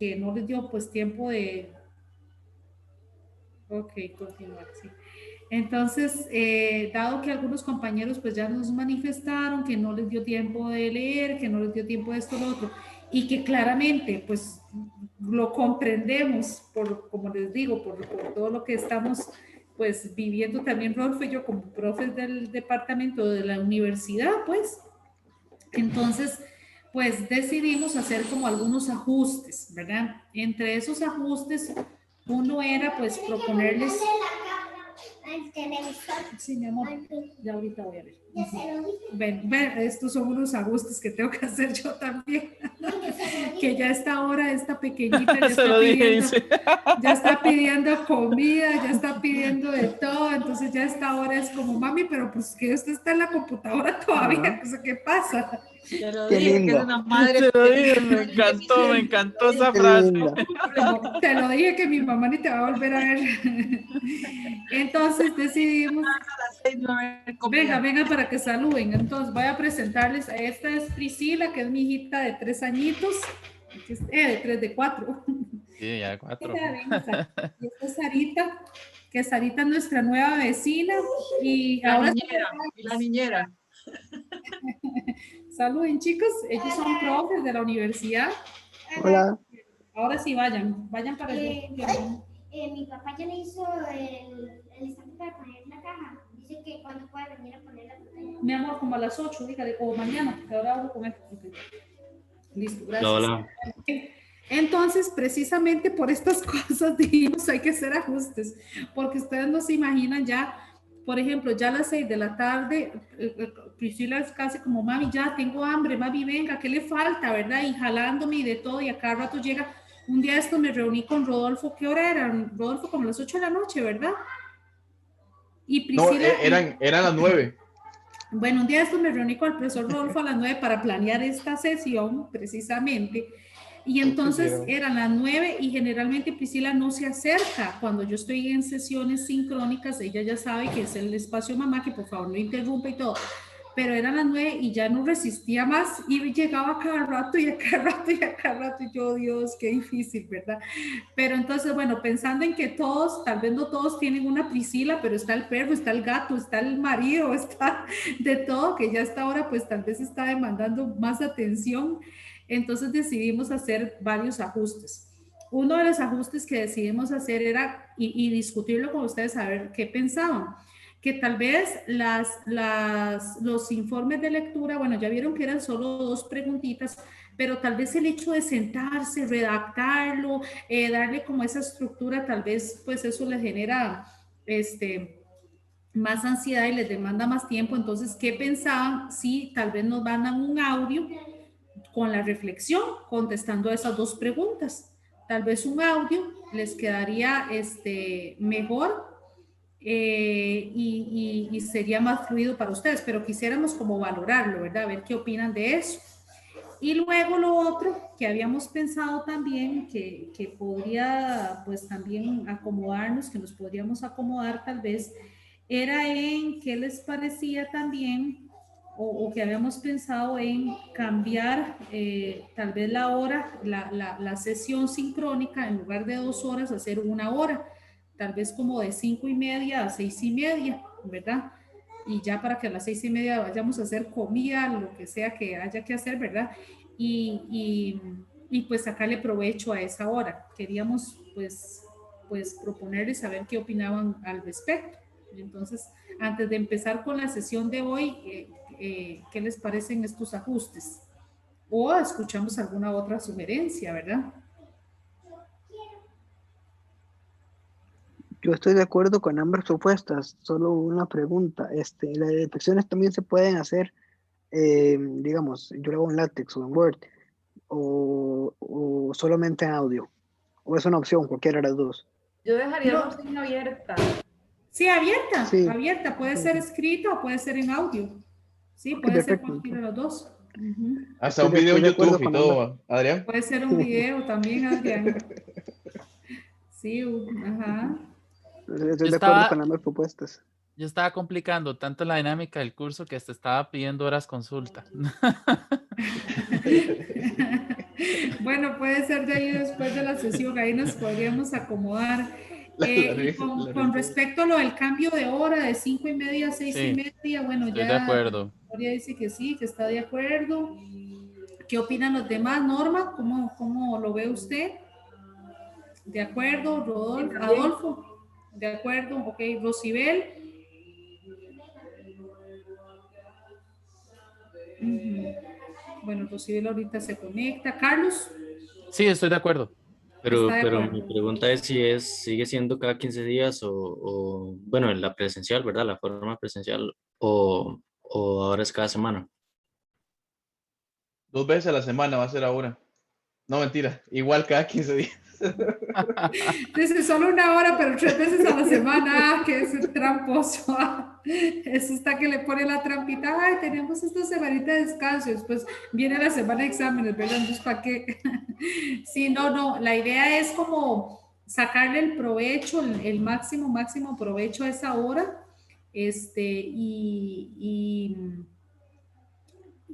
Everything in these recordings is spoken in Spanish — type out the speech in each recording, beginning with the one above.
que no les dio pues tiempo de... Ok, continuar, sí. Entonces, dado que algunos compañeros pues ya nos manifestaron que no les dio tiempo de leer, que no les dio tiempo de esto, lo otro, y que claramente pues lo comprendemos por, como les digo, por todo lo que estamos pues viviendo también Rodolfo y yo como profes del departamento de la universidad, pues, entonces, pues decidimos hacer como algunos ajustes, ¿verdad? Entre esos ajustes, uno era pues proponerles... El televisor. Sí, mi amor, ya ahorita voy a ver. Ven, ven, estos son unos ajustes que tengo que hacer yo también. Que ya a esta hora, esta pequeñita ya Se lo dije, dice. ya está pidiendo comida, ya está pidiendo de todo, entonces ya a esta hora es como, mami, pero pues que usted está en la computadora todavía, ¿qué pasa? Te lo Qué dije, que es linda. una madre. Se lo dije, me encantó esa Qué frase. linda. Como, te lo dije que mi mamá ni te va a volver a ver. Entonces decidimos, venga, venga para que saluden. Entonces voy a presentarles, esta es Priscila, que es mi hijita de 3 añitos, de 3, de 4. Sí, ya 4. Y esta es Sarita, que Sarita es nuestra nueva vecina. Y La ahora niñera, y la niñera. saluden, chicos, ellos son profes de la universidad. Hola. Ahora sí, vayan para allá. Mi papá ya le hizo el estante para poner la caja. Dice que cuando puede venir a poner la pantalla. Mi amor, como a las 8, dígale, o mañana, que ahora hablo con él. Listo, gracias. Hola. Entonces, precisamente por estas cosas dijimos, hay que hacer ajustes, porque ustedes no se imaginan ya, por ejemplo, ya a las 6 de la tarde, Priscila es casi como, mami, ya tengo hambre, mami, venga, ¿qué le falta, verdad? Y jalándome y de todo, y a cada rato llega. Un día esto me reuní con Rodolfo, ¿qué hora era? Rodolfo, como las 8 de la noche, ¿verdad? Y Priscila... No, eran las 9. Bueno, un día esto me reuní con el profesor Rodolfo a las 9 para planear esta sesión, precisamente. Y entonces eran las 9 y generalmente Priscila no se acerca. Cuando yo estoy en sesiones sincrónicas, ella ya sabe que es el espacio mamá, que por favor no interrumpa y todo. Pero eran las 9 y ya no resistía más y llegaba cada rato y a cada rato y a cada rato. Y yo, Dios, qué difícil, ¿verdad? Pero entonces, bueno, pensando en que todos, tal vez no todos tienen una Priscila, pero está el perro, está el gato, está el marido, está de todo, que ya hasta ahora pues tal vez está demandando más atención. Entonces decidimos hacer varios ajustes. Uno de los ajustes que decidimos hacer era, y discutirlo con ustedes, a ver qué pensaban, que tal vez los informes de lectura, bueno, ya vieron que eran solo 2 preguntitas, pero tal vez el hecho de sentarse, redactarlo, darle como esa estructura, tal vez pues eso les genera más ansiedad y les demanda más tiempo. Entonces, ¿qué pensaban si tal vez nos mandan un audio con la reflexión contestando a esas 2 preguntas? Tal vez un audio les quedaría mejor y sería más fluido para ustedes, pero quisiéramos como valorarlo, ¿verdad? A ver qué opinan de eso. Y luego lo otro que habíamos pensado también, que podría pues también acomodarnos, que nos podríamos acomodar tal vez, era en qué les parecía también, o que habíamos pensado en cambiar tal vez la hora, la sesión sincrónica, en lugar de 2 horas, hacer 1 hora, tal vez como de 5:30 a 6:30, ¿verdad? Y ya para que a las 6:30 vayamos a hacer comida, lo que sea que haya que hacer, ¿verdad? Y pues sacarle provecho a esa hora. Queríamos pues proponerles saber qué opinaban al respecto. Entonces, antes de empezar con la sesión de hoy, ¿qué les parecen estos ajustes? O escuchamos alguna otra sugerencia, ¿verdad? Yo estoy de acuerdo con ambas propuestas. Solo una pregunta. Las detecciones también se pueden hacer, digamos, yo lo hago en LaTeX o en Word, o solamente en audio. O es una opción, cualquiera de las dos. Yo dejaría la No. opción abierta. Sí, abierta, Sí. abierta. Puede ser escrita o puede ser en audio. Sí, Ok, puede ser perfecto. cualquiera de los dos. Hasta un video en Estoy de acuerdo YouTube y con todo, Adrián. Puede ser un video también, Adrián. Sí, ajá. Estoy Yo de acuerdo estaba, con ambas propuestas. yo estaba complicando tanto la dinámica del curso que hasta estaba pidiendo horas consulta. Bueno, puede ser de ahí después de la sesión, ahí nos podríamos acomodar. Y con respecto a lo del cambio de hora de 5:30 a 6:30, bueno, estoy de ya acuerdo. Gloria dice que sí, que está de acuerdo. ¿Qué opinan los demás? Norma, ¿cómo lo ve usted? ¿De acuerdo? Rodolfo, Adolfo, ¿de acuerdo? Ok, Rosibel. Bueno, Rosibel ahorita se conecta. Carlos. Sí, estoy de acuerdo. Está de Pero acuerdo. mi pregunta es si sigue siendo cada 15 días bueno, en la presencial, ¿verdad? La forma presencial o ahora es cada semana. 2 veces a la semana va a ser ahora. No, mentira. Igual cada 15 días. Dice solo 1 hora, pero 3 veces a la semana. Ah, que es el tramposo. Eso está que le pone la trampita. Ay, tenemos esta semanita de descanso. Después viene la semana de exámenes, ¿verdad? Entonces, ¿para qué? Sí, no. La idea es como sacarle el provecho, el máximo provecho a esa hora.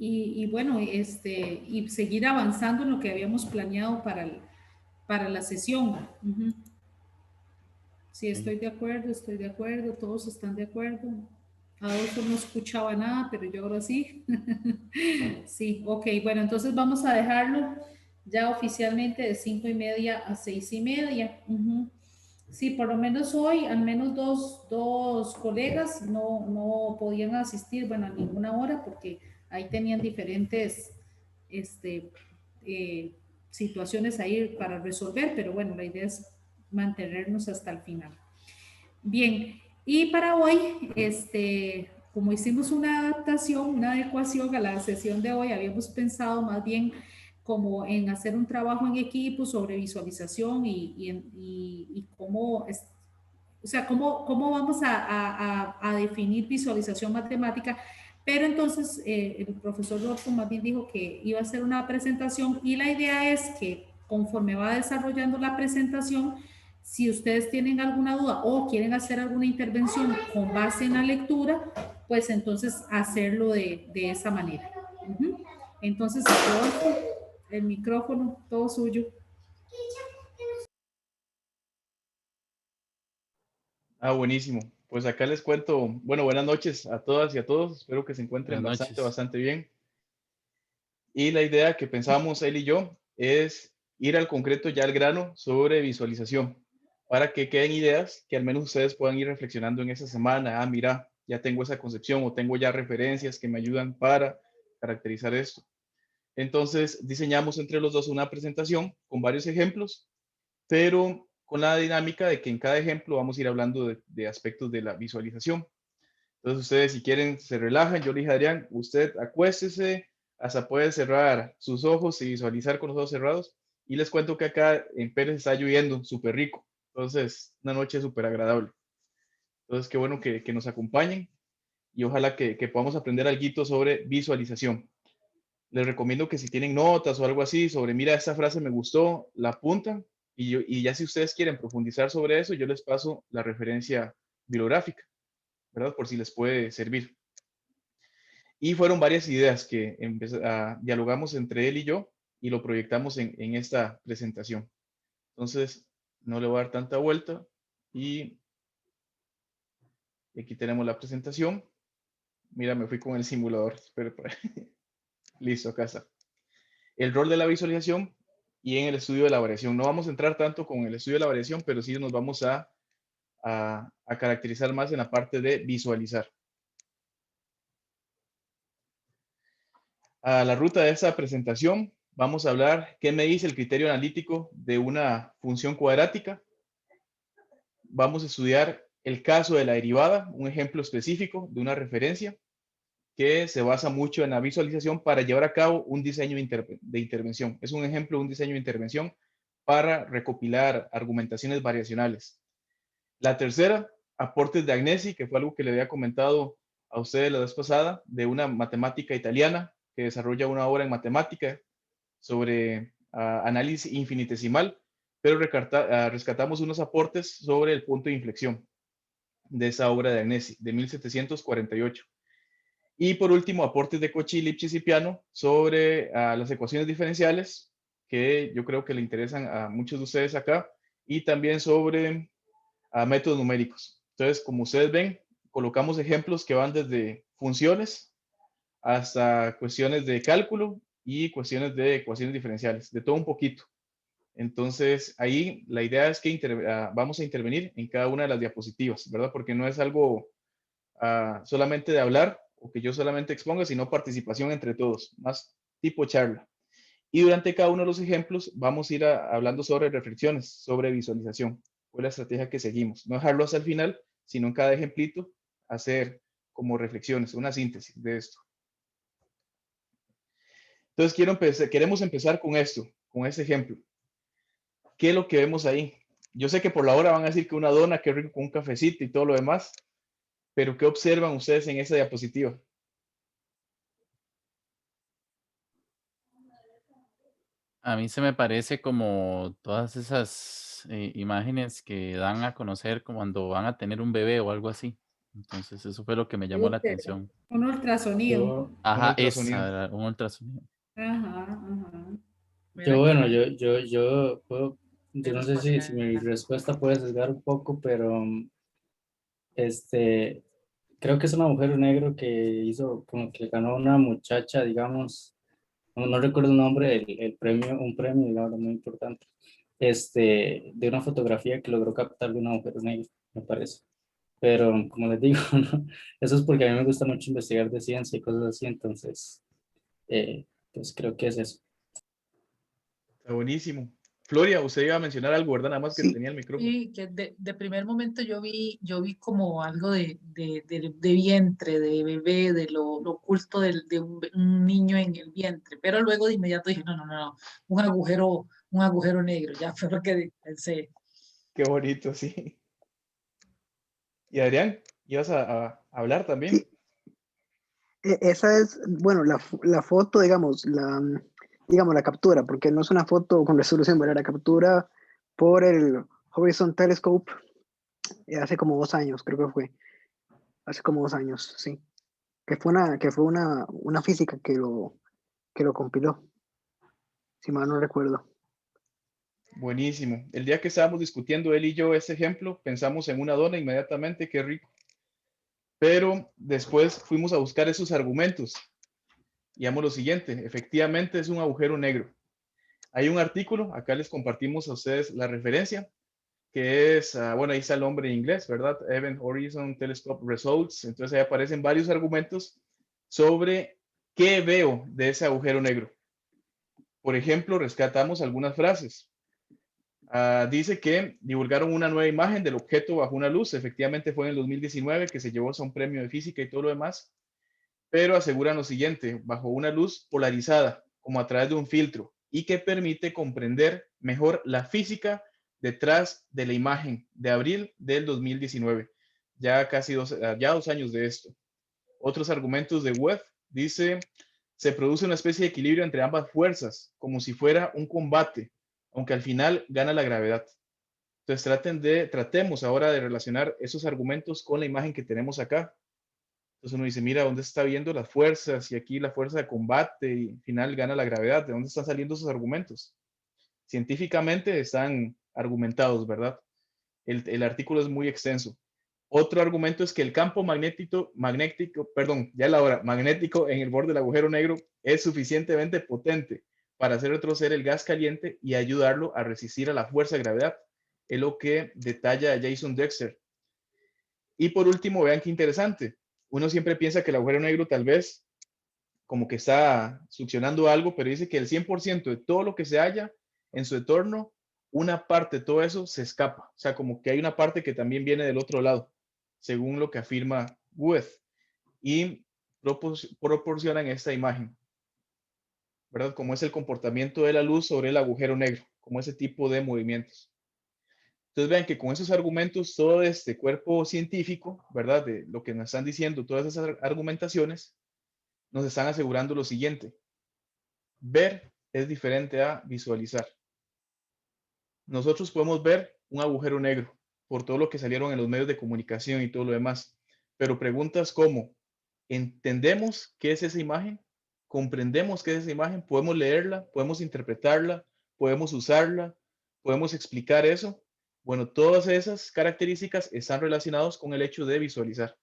Y bueno, y seguir avanzando en lo que habíamos planeado para la sesión. Ujú. Sí, estoy de acuerdo, todos están de acuerdo. Adolfo no escuchaba nada, pero yo ahora sí. Sí, ok, bueno, entonces vamos a dejarlo ya oficialmente de 5:30 a 6:30. Ujú. Sí, por lo menos hoy, al menos dos colegas no podían asistir, bueno, a ninguna hora, porque ahí tenían diferentes eh, situaciones ahí para resolver, pero bueno, la idea es mantenernos hasta el final. Bien, y para hoy, como hicimos una adaptación, una adecuación a la sesión de hoy, habíamos pensado más bien como en hacer un trabajo en equipo sobre visualización y cómo, o sea, cómo vamos a definir visualización matemática. Pero entonces el profesor Rodolfo más bien dijo que iba a hacer una presentación y la idea es que conforme va desarrollando la presentación, si ustedes tienen alguna duda o quieren hacer alguna intervención con base en la lectura, pues entonces hacerlo de esa manera. Uh-huh. Entonces, Rodolfo, el micrófono, todo suyo. Ah, buenísimo. Pues acá les cuento, bueno, buenas noches a todas y a todos. Espero que se encuentren Buenas noches. bastante bien. Y la idea que pensábamos él y yo es ir al concreto, ya al grano, sobre visualización, para que queden ideas que al menos ustedes puedan ir reflexionando en esa semana. Ah, mira, ya tengo esa concepción o tengo ya referencias que me ayudan para caracterizar esto. Entonces, diseñamos entre los dos una presentación con varios ejemplos, pero con la dinámica de que en cada ejemplo vamos a ir hablando de aspectos de la visualización. Entonces, ustedes si quieren se relajan. Yo le dije a Adrián, usted acuéstese, hasta puede cerrar sus ojos y visualizar con los ojos cerrados. Y les cuento que acá en Pérez está lloviendo súper rico. Entonces, una noche súper agradable. Entonces, qué bueno que nos acompañen y ojalá que podamos aprender algo sobre visualización. Les recomiendo que si tienen notas o algo así sobre, mira, esta frase me gustó, la apuntan y ya si ustedes quieren profundizar sobre eso, yo les paso la referencia bibliográfica, ¿verdad? Por si les puede servir. Y fueron varias ideas que dialogamos entre él y yo y lo proyectamos en esta presentación. Entonces, no le voy a dar tanta vuelta y aquí tenemos la presentación. Mira, me fui con el simulador. Espera. Listo, acá está. El rol de la visualización y en el estudio de la variación. No vamos a entrar tanto con el estudio de la variación, pero sí nos vamos a caracterizar más en la parte de visualizar. A la ruta de esta presentación vamos a hablar qué me dice el criterio analítico de una función cuadrática. Vamos a estudiar el caso de la derivada, un ejemplo específico de una referencia que se basa mucho en la visualización para llevar a cabo un diseño de intervención. Es un ejemplo de un diseño de intervención para recopilar argumentaciones variacionales. La tercera, aportes de Agnesi, que fue algo que le había comentado a ustedes la vez pasada, de una matemática italiana que desarrolla una obra en matemática sobre análisis infinitesimal, pero rescatamos unos aportes sobre el punto de inflexión de esa obra de Agnesi, de 1748. Y por último, aportes de Cauchy, Lipschitz y Peano sobre las ecuaciones diferenciales que yo creo que le interesan a muchos de ustedes acá, y también sobre métodos numéricos. Entonces, como ustedes ven, colocamos ejemplos que van desde funciones hasta cuestiones de cálculo y cuestiones de ecuaciones diferenciales, de todo un poquito. Entonces, ahí la idea es que vamos a intervenir en cada una de las diapositivas, ¿verdad? Porque no es algo solamente de hablar o que yo solamente exponga, sino participación entre todos, más tipo charla. Y durante cada uno de los ejemplos vamos a ir hablando sobre reflexiones, sobre visualización, cuál es la estrategia que seguimos. No dejarlo hasta el final, sino en cada ejemplito hacer como reflexiones, una síntesis de esto. Entonces queremos empezar con esto, con este ejemplo. ¿Qué es lo que vemos ahí? Yo sé que por la hora van a decir que una dona, que rico con un cafecito y todo lo demás, pero ¿qué observan ustedes en esa diapositiva? A mí se me parece como todas esas imágenes que dan a conocer como cuando van a tener un bebé o algo así. Entonces, eso fue lo que me llamó la atención. Un ultrasonido. Yo, Un Ajá, ultrasonido. un ultrasonido. Ajá, ajá. bueno, yo no sé si mi respuesta puede sesgar un poco, pero creo que es un agujero negro que hizo, como que ganó una muchacha, digamos, no recuerdo el nombre, el premio, un premio, digamos, muy importante, de una fotografía que logró captar de un agujero negro, me parece. Pero como les digo, ¿no? Eso es porque a mí me gusta mucho investigar de ciencia y cosas así, entonces, pues creo que es eso. Está buenísimo. Floria, usted iba a mencionar algo, ¿verdad? Nada más que Sí. tenía el micrófono. Sí, que de primer momento yo vi como algo de vientre, de bebé, de lo oculto de un niño en el vientre, pero luego de inmediato dije, no, un agujero negro, ya fue lo que pensé. Qué bonito, sí. Y Adrián, ¿ibas a hablar también? Sí, esa es, bueno, la foto, digamos, la captura, porque no es una foto con resolución, ¿verdad? La captura por el Horizon Telescope hace como 2 años, creo que fue. Hace como 2 años, sí. Que fue una física que lo compiló, si mal no recuerdo. Buenísimo. El día que estábamos discutiendo él y yo ese ejemplo, pensamos en una dona inmediatamente, qué rico. Pero después fuimos a buscar esos argumentos. Y hagamos lo siguiente, efectivamente es un agujero negro. Hay un artículo, acá les compartimos a ustedes la referencia, que es, bueno, ahí está el nombre en inglés, ¿verdad? Event Horizon Telescope Results. Entonces ahí aparecen varios argumentos sobre qué veo de ese agujero negro. Por ejemplo, rescatamos algunas frases. Dice que divulgaron una nueva imagen del objeto bajo una luz. Efectivamente fue en el 2019 que se llevó a un premio de física y todo lo demás, pero aseguran lo siguiente, bajo una luz polarizada, como a través de un filtro, y que permite comprender mejor la física detrás de la imagen de abril del 2019. Ya casi 2 años de esto. Otros argumentos de Webb dice, se produce una especie de equilibrio entre ambas fuerzas, como si fuera un combate, aunque al final gana la gravedad. Entonces tratemos ahora de relacionar esos argumentos con la imagen que tenemos acá. Entonces uno dice, mira, ¿dónde está viendo las fuerzas? Y aquí la fuerza de combate y al final gana la gravedad. ¿De dónde están saliendo esos argumentos? Científicamente están argumentados, ¿verdad? El artículo es muy extenso. Otro argumento es que el campo magnético en el borde del agujero negro es suficientemente potente para hacer retroceder el gas caliente y ayudarlo a resistir a la fuerza de gravedad. Es lo que detalla Jason Dexter. Y por último, vean qué interesante. Uno siempre piensa que el agujero negro tal vez como que está succionando algo, pero dice que el 100% de todo lo que se halla en su entorno, una parte de todo eso se escapa. O sea, como que hay una parte que también viene del otro lado, según lo que afirma Webb. Y proporcionan esta imagen, ¿verdad? Como es el comportamiento de la luz sobre el agujero negro, como ese tipo de movimientos. Entonces vean que con esos argumentos, todo este cuerpo científico, ¿verdad? De lo que nos están diciendo, todas esas argumentaciones, nos están asegurando lo siguiente. Ver es diferente a visualizar. Nosotros podemos ver un agujero negro por todo lo que salieron en los medios de comunicación y todo lo demás, pero preguntas como, ¿entendemos qué es esa imagen? ¿Comprendemos qué es esa imagen? ¿Podemos leerla? ¿Podemos interpretarla? podemos usarla, podemos explicar eso. Bueno, todas esas características están relacionadas con el hecho de visualizar.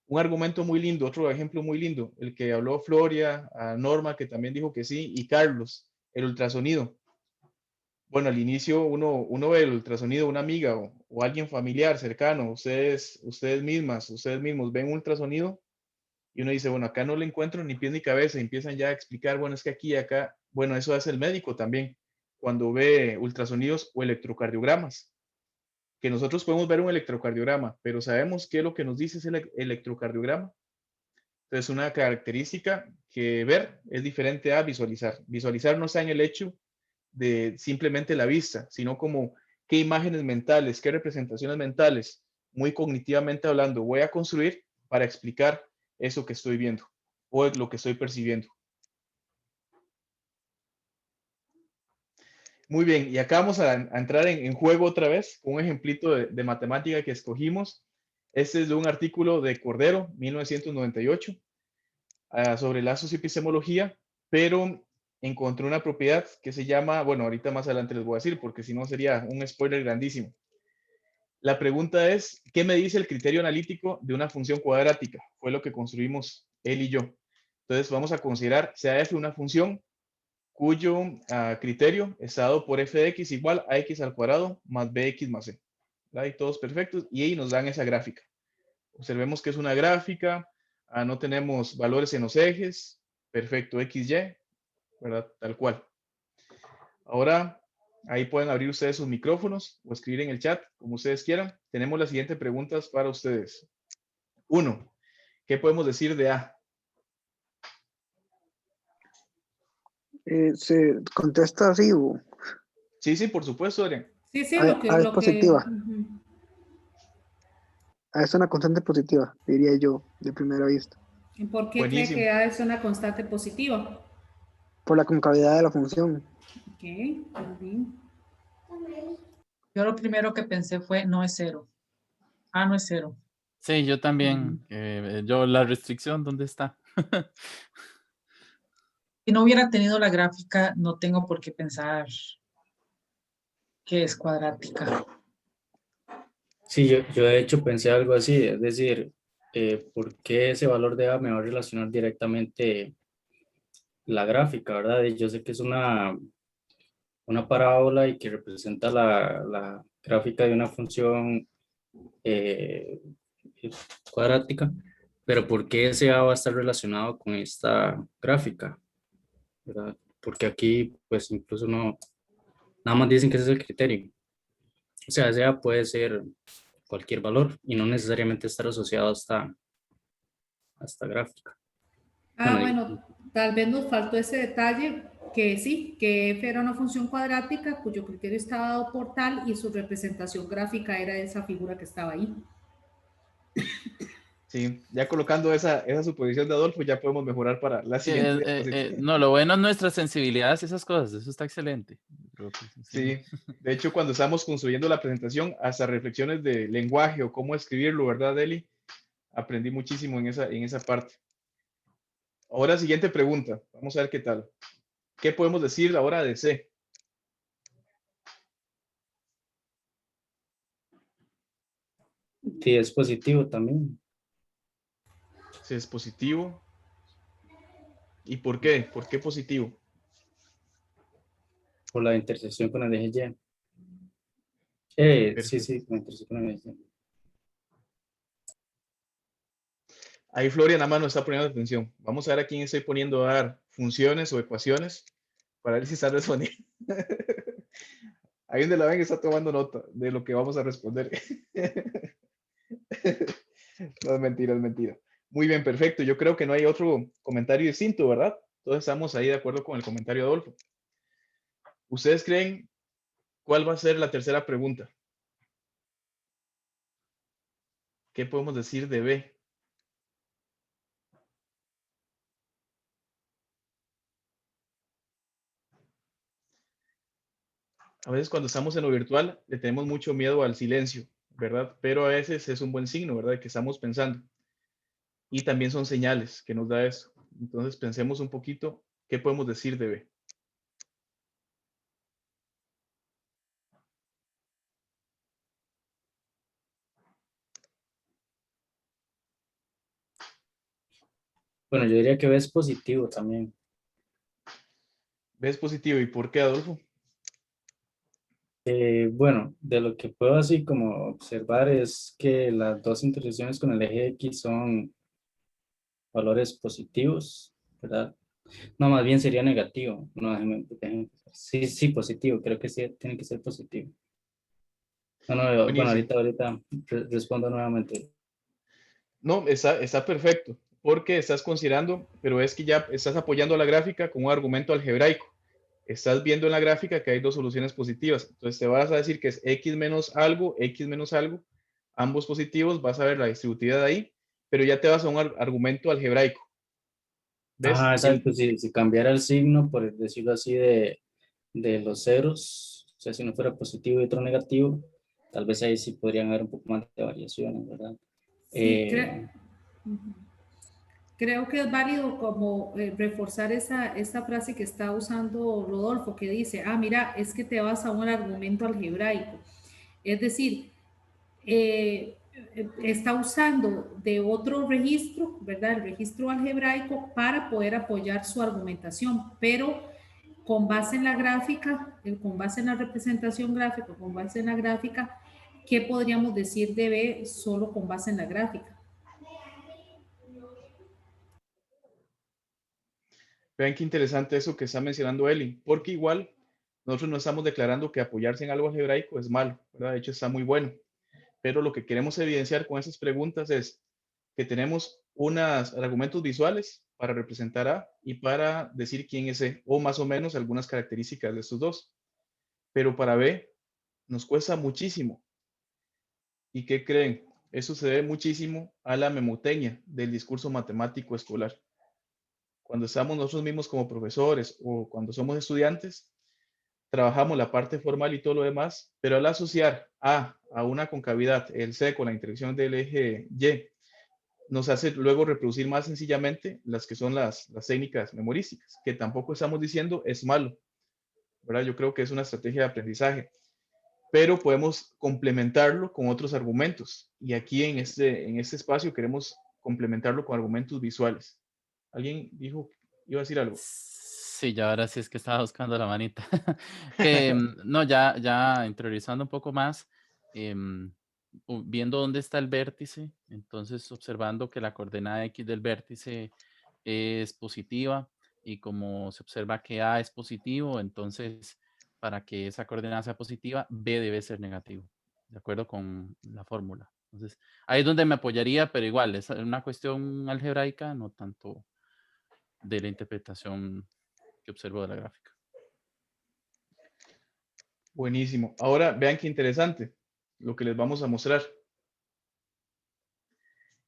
Un argumento muy lindo, otro ejemplo muy lindo, el que habló Floria, a Norma, que también dijo que sí, y Carlos, el ultrasonido. Bueno, al inicio uno ve el ultrasonido, una amiga o alguien familiar, cercano, ustedes mismos ven un ultrasonido y uno dice, bueno, acá no le encuentro ni pies ni cabeza, y empiezan ya a explicar, bueno, es que aquí y acá, bueno, eso hace el médico también, cuando ve ultrasonidos o electrocardiogramas, que nosotros podemos ver un electrocardiograma, pero ¿sabemos qué es lo que nos dice ese electrocardiograma? Entonces, una característica que ver es diferente a visualizar. Visualizar no está en el hecho de simplemente la vista, sino como qué imágenes mentales, qué representaciones mentales, muy cognitivamente hablando, voy a construir para explicar eso que estoy viendo o lo que estoy percibiendo. Muy bien, y acá vamos a entrar en juego otra vez con un ejemplito de matemática que escogimos. Este es de un artículo de Cordero, 1998, sobre lazos y epistemología, pero encontré una propiedad que se llama, bueno, ahorita más adelante les voy a decir, porque si no sería un spoiler grandísimo. La pregunta es, ¿qué me dice el criterio analítico de una función cuadrática? Fue lo que construimos él y yo. Entonces vamos a considerar sea f una función cuyo criterio está dado por f de x igual a x al cuadrado más bx más c. ¿Verdad? Y todos perfectos, y ahí nos dan esa gráfica. Observemos que es una gráfica, no tenemos valores en los ejes, perfecto, XY, ¿verdad? Tal cual. Ahora, ahí pueden abrir ustedes sus micrófonos o escribir en el chat, como ustedes quieran. Tenemos las siguientes preguntas para ustedes. 1. ¿Qué podemos decir de A? Se contesta así, o Sí, por supuesto, Adrián. Sí, sí, A es positiva. ujú. A es una constante positiva, diría yo, de primera vista. ¿Y por qué cree Buenísimo. que A es una constante positiva? Por la concavidad de la función. Ok, muy bien. Yo lo primero que pensé fue, no es cero. A no es cero. Sí, yo también. Yo, la restricción, ¿dónde está? Si no hubiera tenido la gráfica, no tengo por qué pensar que es cuadrática. Sí, yo de hecho pensé algo así, es decir, ¿por qué ese valor de A me va a relacionar directamente la gráfica, verdad? Y yo sé que es una parábola y que representa la gráfica de una función eh, cuadrática, pero ¿por qué ese A va a estar relacionado con esta gráfica, verdad? Porque aquí, pues incluso no, nada más dicen que ese es el criterio. O sea, ese A puede ser cualquier valor y no necesariamente estar asociado a esta gráfica. Bueno, tal vez nos faltó ese detalle que sí, que f era una función cuadrática cuyo criterio estaba dado por tal y su representación gráfica era esa figura que estaba ahí. Sí, ya colocando esa suposición de Adolfo, ya podemos mejorar para la Sí, siguiente diapositiva. no, lo bueno es nuestra sensibilidad hacia esas cosas. Eso está excelente. Creo que Sí, de hecho, cuando estamos construyendo la presentación, hasta reflexiones de lenguaje o cómo escribirlo, ¿verdad, Eli? Aprendí muchísimo en esa parte. Ahora, siguiente pregunta. Vamos a ver qué tal. ¿Qué podemos decir ahora de C? Sí, es positivo también. C es positivo. ¿Y por qué? ¿Por qué positivo? Por la intersección con el eje Y. Sí, Perfecto. con la intersección con el eje Y. Ahí Florian nada más nos está poniendo atención. Vamos a ver a quién estoy poniendo a dar funciones o ecuaciones para ver si está respondiendo. Ahí donde la ven está tomando nota de lo que vamos a responder. No, es mentira, es mentira. Muy bien, perfecto. Yo creo que no hay otro comentario distinto, ¿verdad? Todos estamos ahí de acuerdo con el comentario de Adolfo. ¿Ustedes creen cuál va a ser la tercera pregunta? ¿Qué podemos decir de B? A veces cuando estamos en lo virtual le tenemos mucho miedo al silencio, ¿verdad? Pero a veces es un buen signo, ¿verdad? Que estamos pensando. Y también son señales que nos da eso. Entonces pensemos un poquito, ¿qué podemos decir de B? Bueno, yo diría que B es positivo también. B es positivo. ¿Y por qué, Adolfo? Bueno, de lo que puedo así como observar es que las dos intersecciones con el eje X son valores positivos, ¿verdad? No, más bien sería negativo. No, sí, sí, positivo. Creo que sí, tiene que ser positivo. No, no, bueno, Buenísimo. ahorita respondo nuevamente. No, está perfecto, porque estás considerando, pero es que ya estás apoyando la gráfica con un argumento algebraico. Estás viendo en la gráfica que hay dos soluciones positivas. Entonces te vas a decir que es x menos algo, ambos positivos, vas a ver la distributividad ahí, pero ya te vas a un argumento algebraico. ¿Ves? Ajá, exacto. Si cambiara el signo, por decirlo así, de los ceros, o sea, si no fuera positivo y otro negativo, tal vez ahí sí podrían haber un poco más de variaciones, ¿verdad? Sí, Eh, creo que es válido como reforzar esa frase que está usando Rodolfo, que dice, ah, mira, es que te vas a un argumento algebraico. Es decir, está usando de otro registro, ¿verdad? El registro algebraico para poder apoyar su argumentación, pero con base en la gráfica, con base en la representación gráfica, con base en la gráfica, ¿qué podríamos decir de B solo con base en la gráfica? Vean qué interesante eso que está mencionando Eli, porque igual nosotros no estamos declarando que apoyarse en algo algebraico es malo, ¿verdad? De hecho, está muy bueno. Pero lo que queremos evidenciar con esas preguntas es que tenemos unos argumentos visuales para representar A y para decir quién es E, o más o menos algunas características de estos dos. Pero para B nos cuesta muchísimo. ¿Y qué creen? Eso se debe muchísimo a la memotecnia del discurso matemático escolar. Cuando estamos nosotros mismos como profesores o cuando somos estudiantes, trabajamos la parte formal y todo lo demás, pero al asociar a una concavidad, el C con la intersección del eje Y, nos hace luego reproducir más sencillamente las que son las técnicas memorísticas, que tampoco estamos diciendo es malo, ¿verdad? Yo creo que es una estrategia de aprendizaje, pero podemos complementarlo con otros argumentos. Y aquí en este espacio queremos complementarlo con argumentos visuales. ¿Alguien dijo, iba a decir algo? Sí, ya ahora sí es que estaba buscando la manita. Que no, ya interiorizando un poco más, viendo dónde está el vértice, entonces observando que la coordenada X del vértice es positiva y como se observa que A es positivo, entonces para que esa coordenada sea positiva, B debe ser negativo, de acuerdo con la fórmula. Entonces, ahí es donde me apoyaría, pero igual, es una cuestión algebraica, no tanto de la interpretación que observo de la gráfica. Buenísimo. Ahora vean qué interesante lo que les vamos a mostrar.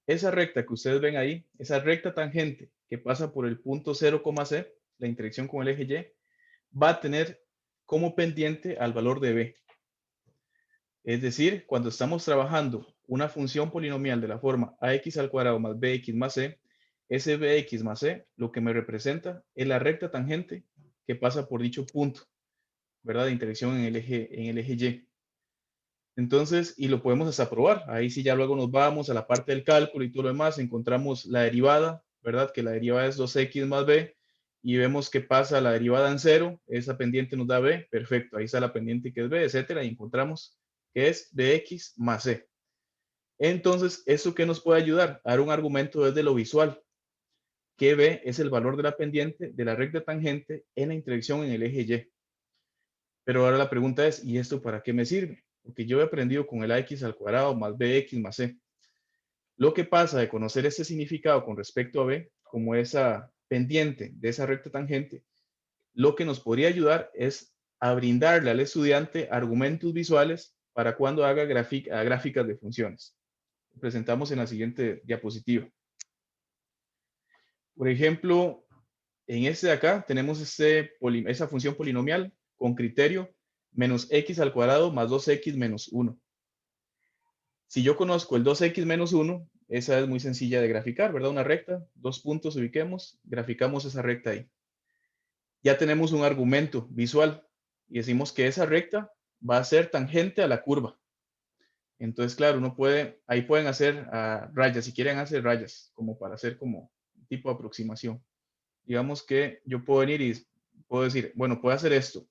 Esa recta que ustedes ven ahí, esa recta tangente que pasa por el punto 0, C, la intersección con el eje Y, va a tener como pendiente al valor de B. Es decir, cuando estamos trabajando una función polinomial de la forma ax al cuadrado más bx más c, ese bx más c lo que me representa es la recta tangente que pasa por dicho punto, ¿verdad? De intersección en el eje Y. Entonces, y lo podemos hasta probar. Ahí sí ya luego nos vamos a la parte del cálculo y todo lo demás, encontramos la derivada, ¿verdad? Que la derivada es 2x más b y vemos que pasa la derivada en 0, esa pendiente nos da b, perfecto, ahí está la pendiente que es b, etcétera, y encontramos que es bx más c. Entonces, ¿eso qué nos puede ayudar? A dar un argumento desde lo visual, que b es el valor de la pendiente de la recta tangente en la intersección en el eje Y. Pero ahora la pregunta es, ¿y esto para qué me sirve? Porque yo he aprendido con el ax al cuadrado más bx más c. Lo que pasa de conocer este significado con respecto a b, como esa pendiente de esa recta tangente, lo que nos podría ayudar es a brindarle al estudiante argumentos visuales para cuando haga gráficas de funciones. Lo presentamos en la siguiente diapositiva. Por ejemplo, en este de acá tenemos esa función polinomial con criterio menos x al cuadrado más 2x menos 1. Si yo conozco el 2x menos 1, esa es muy sencilla de graficar, ¿verdad? Una recta, 2 puntos, ubiquemos, graficamos esa recta ahí. Ya tenemos un argumento visual y decimos que esa recta va a ser tangente a la curva. Entonces, claro, ahí pueden hacer rayas, si quieren hacer rayas, como para hacer como tipo de aproximación. Digamos que yo puedo venir y puedo decir, bueno, puedo hacer esto.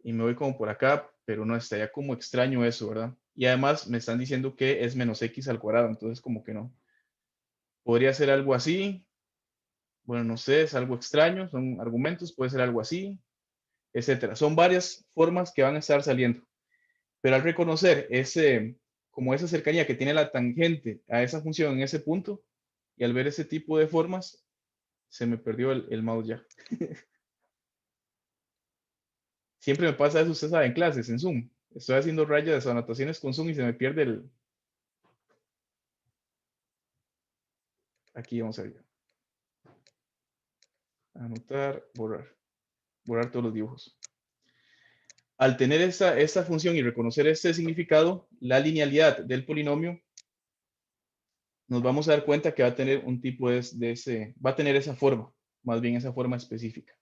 Y me voy como por acá, pero no, estaría como extraño eso, ¿verdad? Y además me están diciendo que es menos x al cuadrado, entonces como que no. Podría ser algo así. Bueno, no sé, es algo extraño, son argumentos, puede ser algo así, etcétera. Son varias formas que van a estar saliendo. Pero al reconocer como esa cercanía que tiene la tangente a esa función en ese punto, y al ver ese tipo de formas, se me perdió el mouse ya. Siempre me pasa eso, usted sabe, en clases, en Zoom. Estoy haciendo rayas o anotaciones con Zoom y se me pierde el... Aquí vamos a ver. Anotar, borrar. Borrar todos los dibujos. Al tener esta función y reconocer este significado, la linealidad del polinomio, nos vamos a dar cuenta que va a tener un tipo va a tener esa forma, más bien esa forma específica.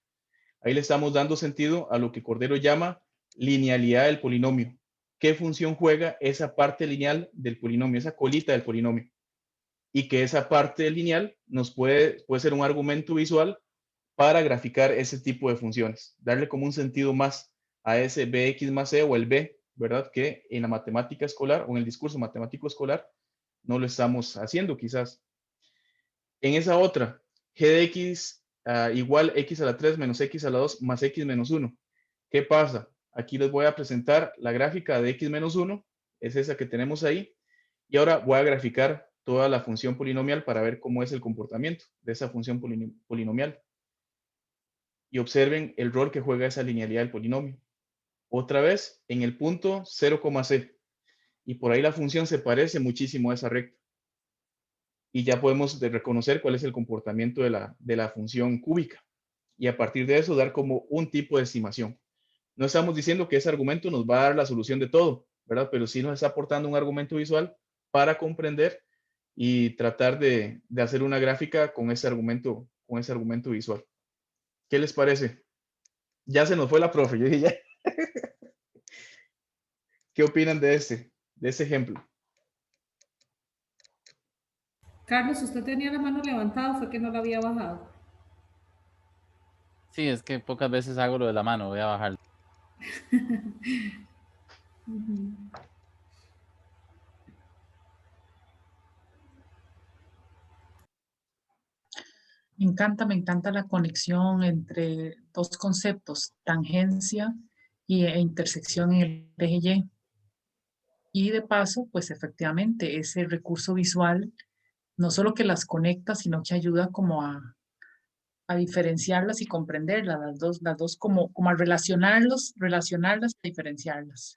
Ahí le estamos dando sentido a lo que Cordero llama linealidad del polinomio. ¿Qué función juega esa parte lineal del polinomio, esa colita del polinomio? Y que esa parte lineal nos puede ser un argumento visual para graficar ese tipo de funciones, darle como un sentido más a ese bx más c o el b, ¿verdad? Que en la matemática escolar o en el discurso matemático escolar no lo estamos haciendo quizás. En esa otra, g de x igual x a la 3 menos x a la 2 más x menos 1. ¿Qué pasa? Aquí les voy a presentar la gráfica de x menos 1, es esa que tenemos ahí, y ahora voy a graficar toda la función polinomial para ver cómo es el comportamiento de esa función polinomial. Y observen el rol que juega esa linealidad del polinomio. Otra vez, en el punto 0,c. Y por ahí la función se parece muchísimo a esa recta. Y ya podemos reconocer cuál es el comportamiento de la función cúbica. Y a partir de eso dar como un tipo de estimación. No estamos diciendo que ese argumento nos va a dar la solución de todo, ¿verdad? Pero sí nos está aportando un argumento visual para comprender y tratar de hacer una gráfica con ese argumento visual. ¿Qué les parece? Ya se nos fue la profe, yo dije ya. ¿Qué opinan de ese ejemplo? Carlos, usted tenía la mano levantada, fue que no la había bajado. Sí, es que pocas veces hago lo de la mano, voy a bajar. Me encanta la conexión entre dos conceptos, tangencia e intersección en el eje Y. Y de paso, pues efectivamente, ese recurso visual no solo que las conecta, sino que ayuda como a diferenciarlas y comprenderlas, las dos como a relacionarlas y diferenciarlas.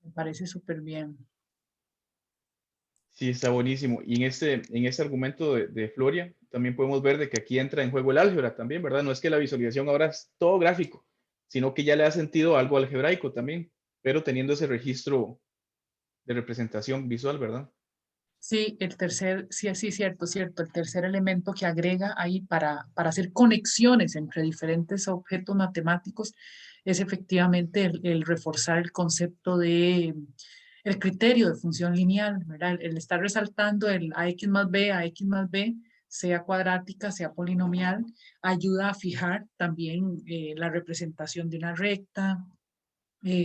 Me parece súper bien. Sí, está buenísimo. Y en este argumento de Floria, también podemos ver de que aquí entra en juego el álgebra también, ¿verdad? No es que la visualización ahora es todo gráfico, sino que ya le da sentido a algo algebraico también, pero teniendo ese registro de representación visual, ¿verdad? Sí, sí, cierto. El tercer elemento que agrega ahí para hacer conexiones entre diferentes objetos matemáticos es efectivamente el reforzar el concepto el criterio de función lineal, ¿verdad? El estar resaltando el ax más b, sea cuadrática, sea polinomial, ayuda a fijar también la representación de una recta,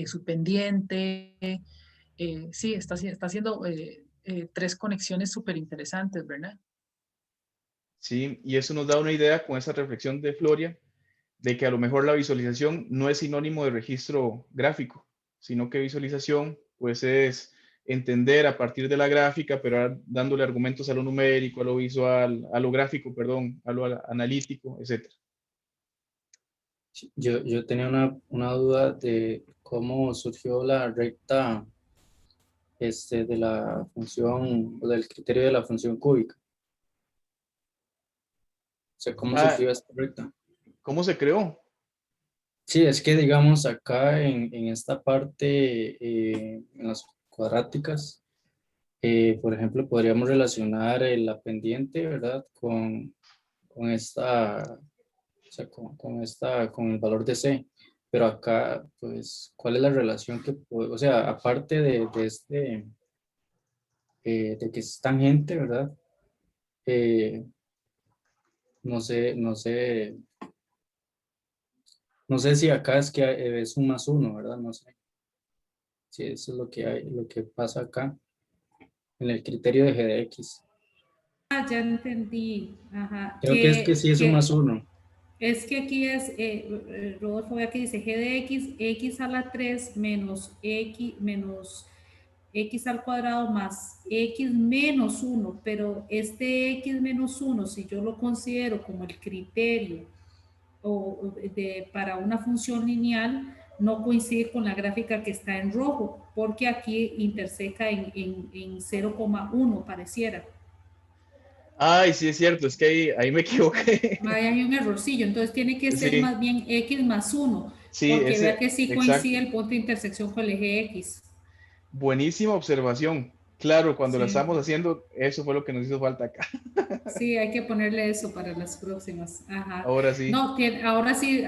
su pendiente. Sí, está haciendo tres conexiones súper interesantes, ¿verdad? Sí, y eso nos da una idea con esa reflexión de Floria de que a lo mejor la visualización no es sinónimo de registro gráfico, sino que visualización pues es entender a partir de la gráfica, pero dándole argumentos a lo numérico, a lo visual, a lo gráfico, perdón, a lo analítico, etc. Yo tenía una duda de cómo surgió la recta de la función, o del criterio de la función cúbica. O sea, cómo Ah, surgió esta recta. ¿cómo se creó? Sí, es que digamos acá en esta parte, en las cuadráticas, por ejemplo, podríamos relacionar la pendiente, ¿verdad? Con esta, o sea, con el valor de C. Pero acá, pues, ¿cuál es la relación o sea, aparte de que es tangente, ¿verdad? No sé si acá es que es un más uno, ¿verdad? No sé si eso es lo que hay, lo que pasa acá en el criterio de GDX. Ah, ya entendí. Ajá. Creo que es que sí es un más uno. Es que aquí es, Rodolfo, vea que dice g de x, x a la 3 menos x al cuadrado más x menos 1, pero este x menos 1, si yo lo considero como el criterio para una función lineal, no coincide con la gráfica que está en rojo, porque aquí interseca en 0,1 pareciera. Ay, sí es cierto, es que ahí me equivoqué. Ahí hay un errorcillo, entonces tiene que ser Sí, más bien x más 1, sí, porque vea que sí coincide exacto. el punto de intersección con el eje x. Buenísima observación. Claro, cuando la Sí, estamos haciendo, eso fue lo que nos hizo falta acá. sí, hay que ponerle eso para las próximas. Ajá. Ahora sí, No, ahora sí,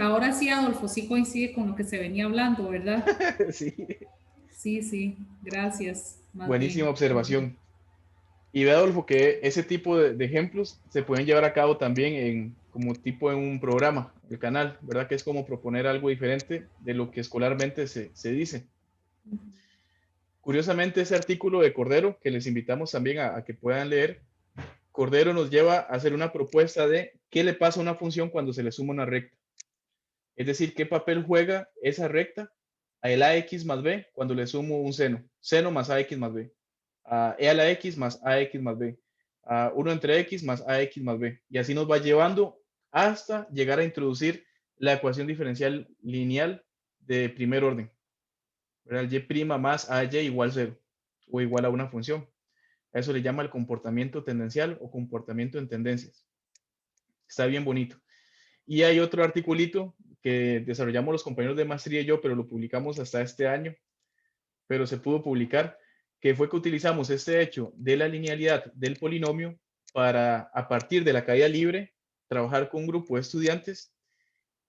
Adolfo, sí coincide con lo que se venía hablando, ¿verdad? sí, Sí, sí, gracias, más buenísima bien. Ujú. observación. Y ve, Adolfo, que ese tipo de ejemplos se pueden llevar a cabo también como tipo en un programa, el canal, ¿verdad? Que es como proponer algo diferente de lo que escolarmente se dice. Curiosamente, ese artículo de Cordero, que les invitamos también a que puedan leer, Cordero nos lleva a hacer una propuesta de qué le pasa a una función cuando se le suma una recta. Es decir, qué papel juega esa recta a el ax más b cuando le sumo un seno. Seno más ax más b. A e a la x más ax más b. A 1 entre x más ax más b. Y así nos va llevando hasta llegar a introducir la ecuación diferencial lineal de primer orden. ¿Verdad? Y' más ay igual 0 o igual a una función. A eso le llama el comportamiento tendencial o comportamiento en tendencias. Está bien bonito. Y hay otro articulito que desarrollamos los compañeros de maestría y yo, pero lo publicamos hasta este año, pero se pudo publicar, que fue que utilizamos este hecho de la linealidad del polinomio para, a partir de la caída libre, trabajar con un grupo de estudiantes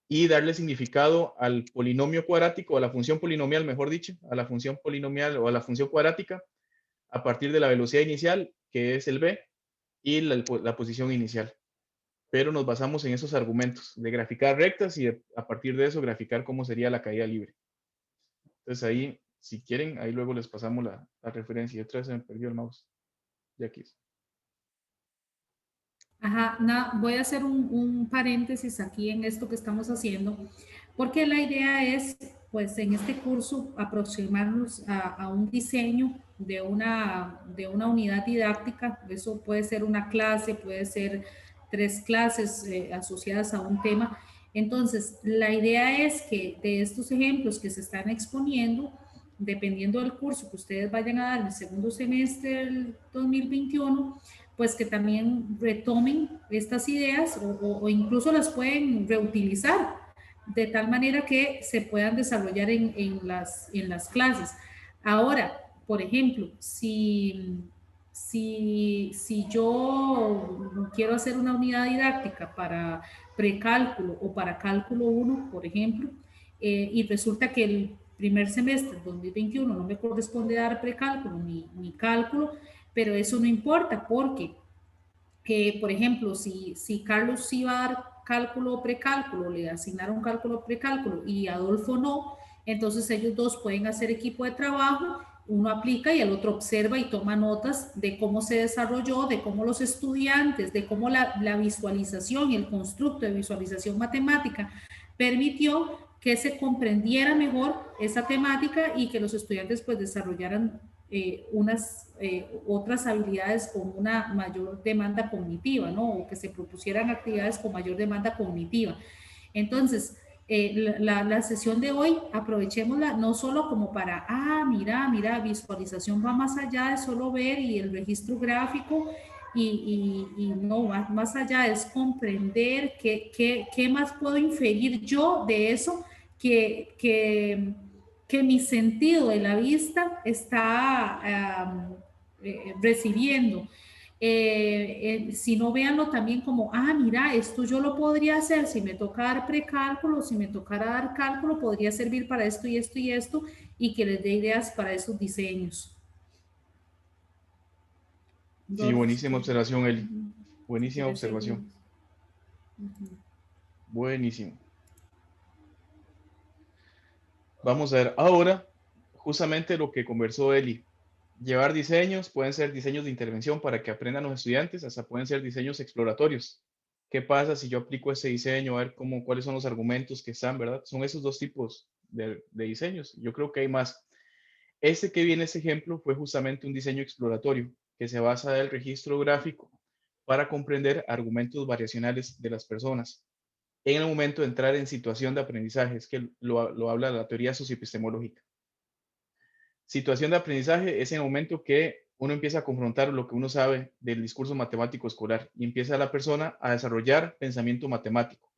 y darle significado al polinomio cuadrático, a la función polinomial, mejor dicho, a la función polinomial o a la función cuadrática, a partir de la velocidad inicial, que es el b, y la posición inicial. Pero nos basamos en esos argumentos de graficar rectas y a partir de eso graficar cómo sería la caída libre. Entonces ahí, si quieren, ahí luego les pasamos la referencia. Y otra vez se me perdió el mouse. Ya aquí. Ajá, voy a hacer un paréntesis aquí en esto que estamos haciendo, porque la idea es, pues, en este curso aproximarnos a un diseño de una unidad didáctica. Eso puede ser una clase, puede ser 3 clases asociadas a un tema. Entonces, la idea es que de estos ejemplos que se están exponiendo, dependiendo del curso que ustedes vayan a dar en el segundo semestre del 2021, pues que también retomen estas ideas o incluso las pueden reutilizar de tal manera que se puedan desarrollar en las clases. Ahora, por ejemplo, si yo quiero hacer una unidad didáctica para precálculo o para cálculo 1, por ejemplo, y resulta que el primer semestre 2021 no me corresponde dar precálculo ni cálculo, pero eso no importa porque, por ejemplo, si Carlos iba a dar cálculo o precálculo, le asignaron cálculo o precálculo y Adolfo no, entonces ellos dos pueden hacer equipo de trabajo, uno aplica y el otro observa y toma notas de cómo se desarrolló, de cómo los estudiantes, de cómo la visualización y el constructo de visualización matemática permitió que se comprendiera mejor esa temática y que los estudiantes pues desarrollaran otras habilidades con una mayor demanda cognitiva, ¿no? O que se propusieran actividades con mayor demanda cognitiva. Entonces, la sesión de hoy, aprovechémosla no solo como para, mira, visualización va más allá de solo ver y el registro gráfico y no, más allá es comprender qué más puedo inferir yo de eso que mi sentido de la vista está recibiendo. Si no, véanlo también como, mira, esto yo lo podría hacer, si me toca dar precálculo, si me tocara dar cálculo, podría servir para esto y esto y esto, y que les dé ideas para esos diseños. Sí, buenísima observación, Eli. Buenísima Ya observación. seguimos. Ujú. Buenísimo. Vamos a ver ahora justamente lo que conversó Eli. Llevar diseños, pueden ser diseños de intervención para que aprendan los estudiantes, hasta pueden ser diseños exploratorios. ¿Qué pasa si yo aplico ese diseño? A ver cuáles son los argumentos que están, ¿verdad? Son esos dos tipos de diseños. Yo creo que hay más. Este que viene, ese ejemplo, fue justamente un diseño exploratorio que se basa en el registro gráfico para comprender argumentos variacionales de las personas en el momento de entrar en situación de aprendizaje. Es que lo habla la teoría socioepistemológica. Situación de aprendizaje es el momento que uno empieza a confrontar lo que uno sabe del discurso matemático escolar y empieza la persona a desarrollar pensamiento matemático.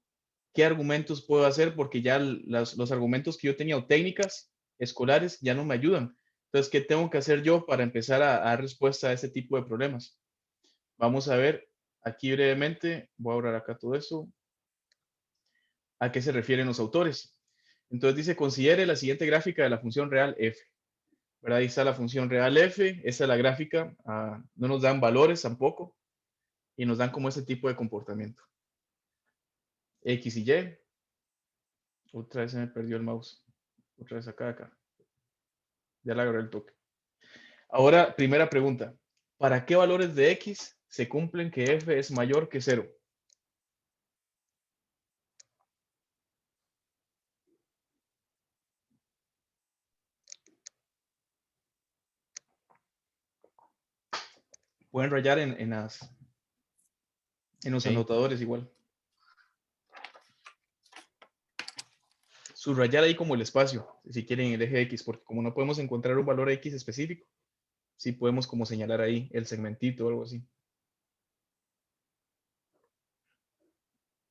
¿Qué argumentos puedo hacer? Porque ya los argumentos que yo tenía o técnicas escolares ya no me ayudan. Entonces, ¿qué tengo que hacer yo para empezar a dar respuesta a este tipo de problemas? Vamos a ver aquí brevemente, voy a borrar acá todo eso, a qué se refieren los autores. Entonces dice, considere la siguiente gráfica de la función real f. ¿Verdad? Ahí está la función real f, esa es la gráfica, no nos dan valores tampoco, y nos dan como ese tipo de comportamiento. X y Y. Otra vez se me perdió el mouse. Otra vez acá. Ya le agarré el toque. Ahora, primera pregunta. ¿Para qué valores de X se cumplen que f es mayor que 0? Pueden rayar en los Ok. anotadores igual. Subrayar ahí como el espacio, si quieren el eje X, porque como no podemos encontrar un valor X específico, sí podemos como señalar ahí el segmentito o algo así.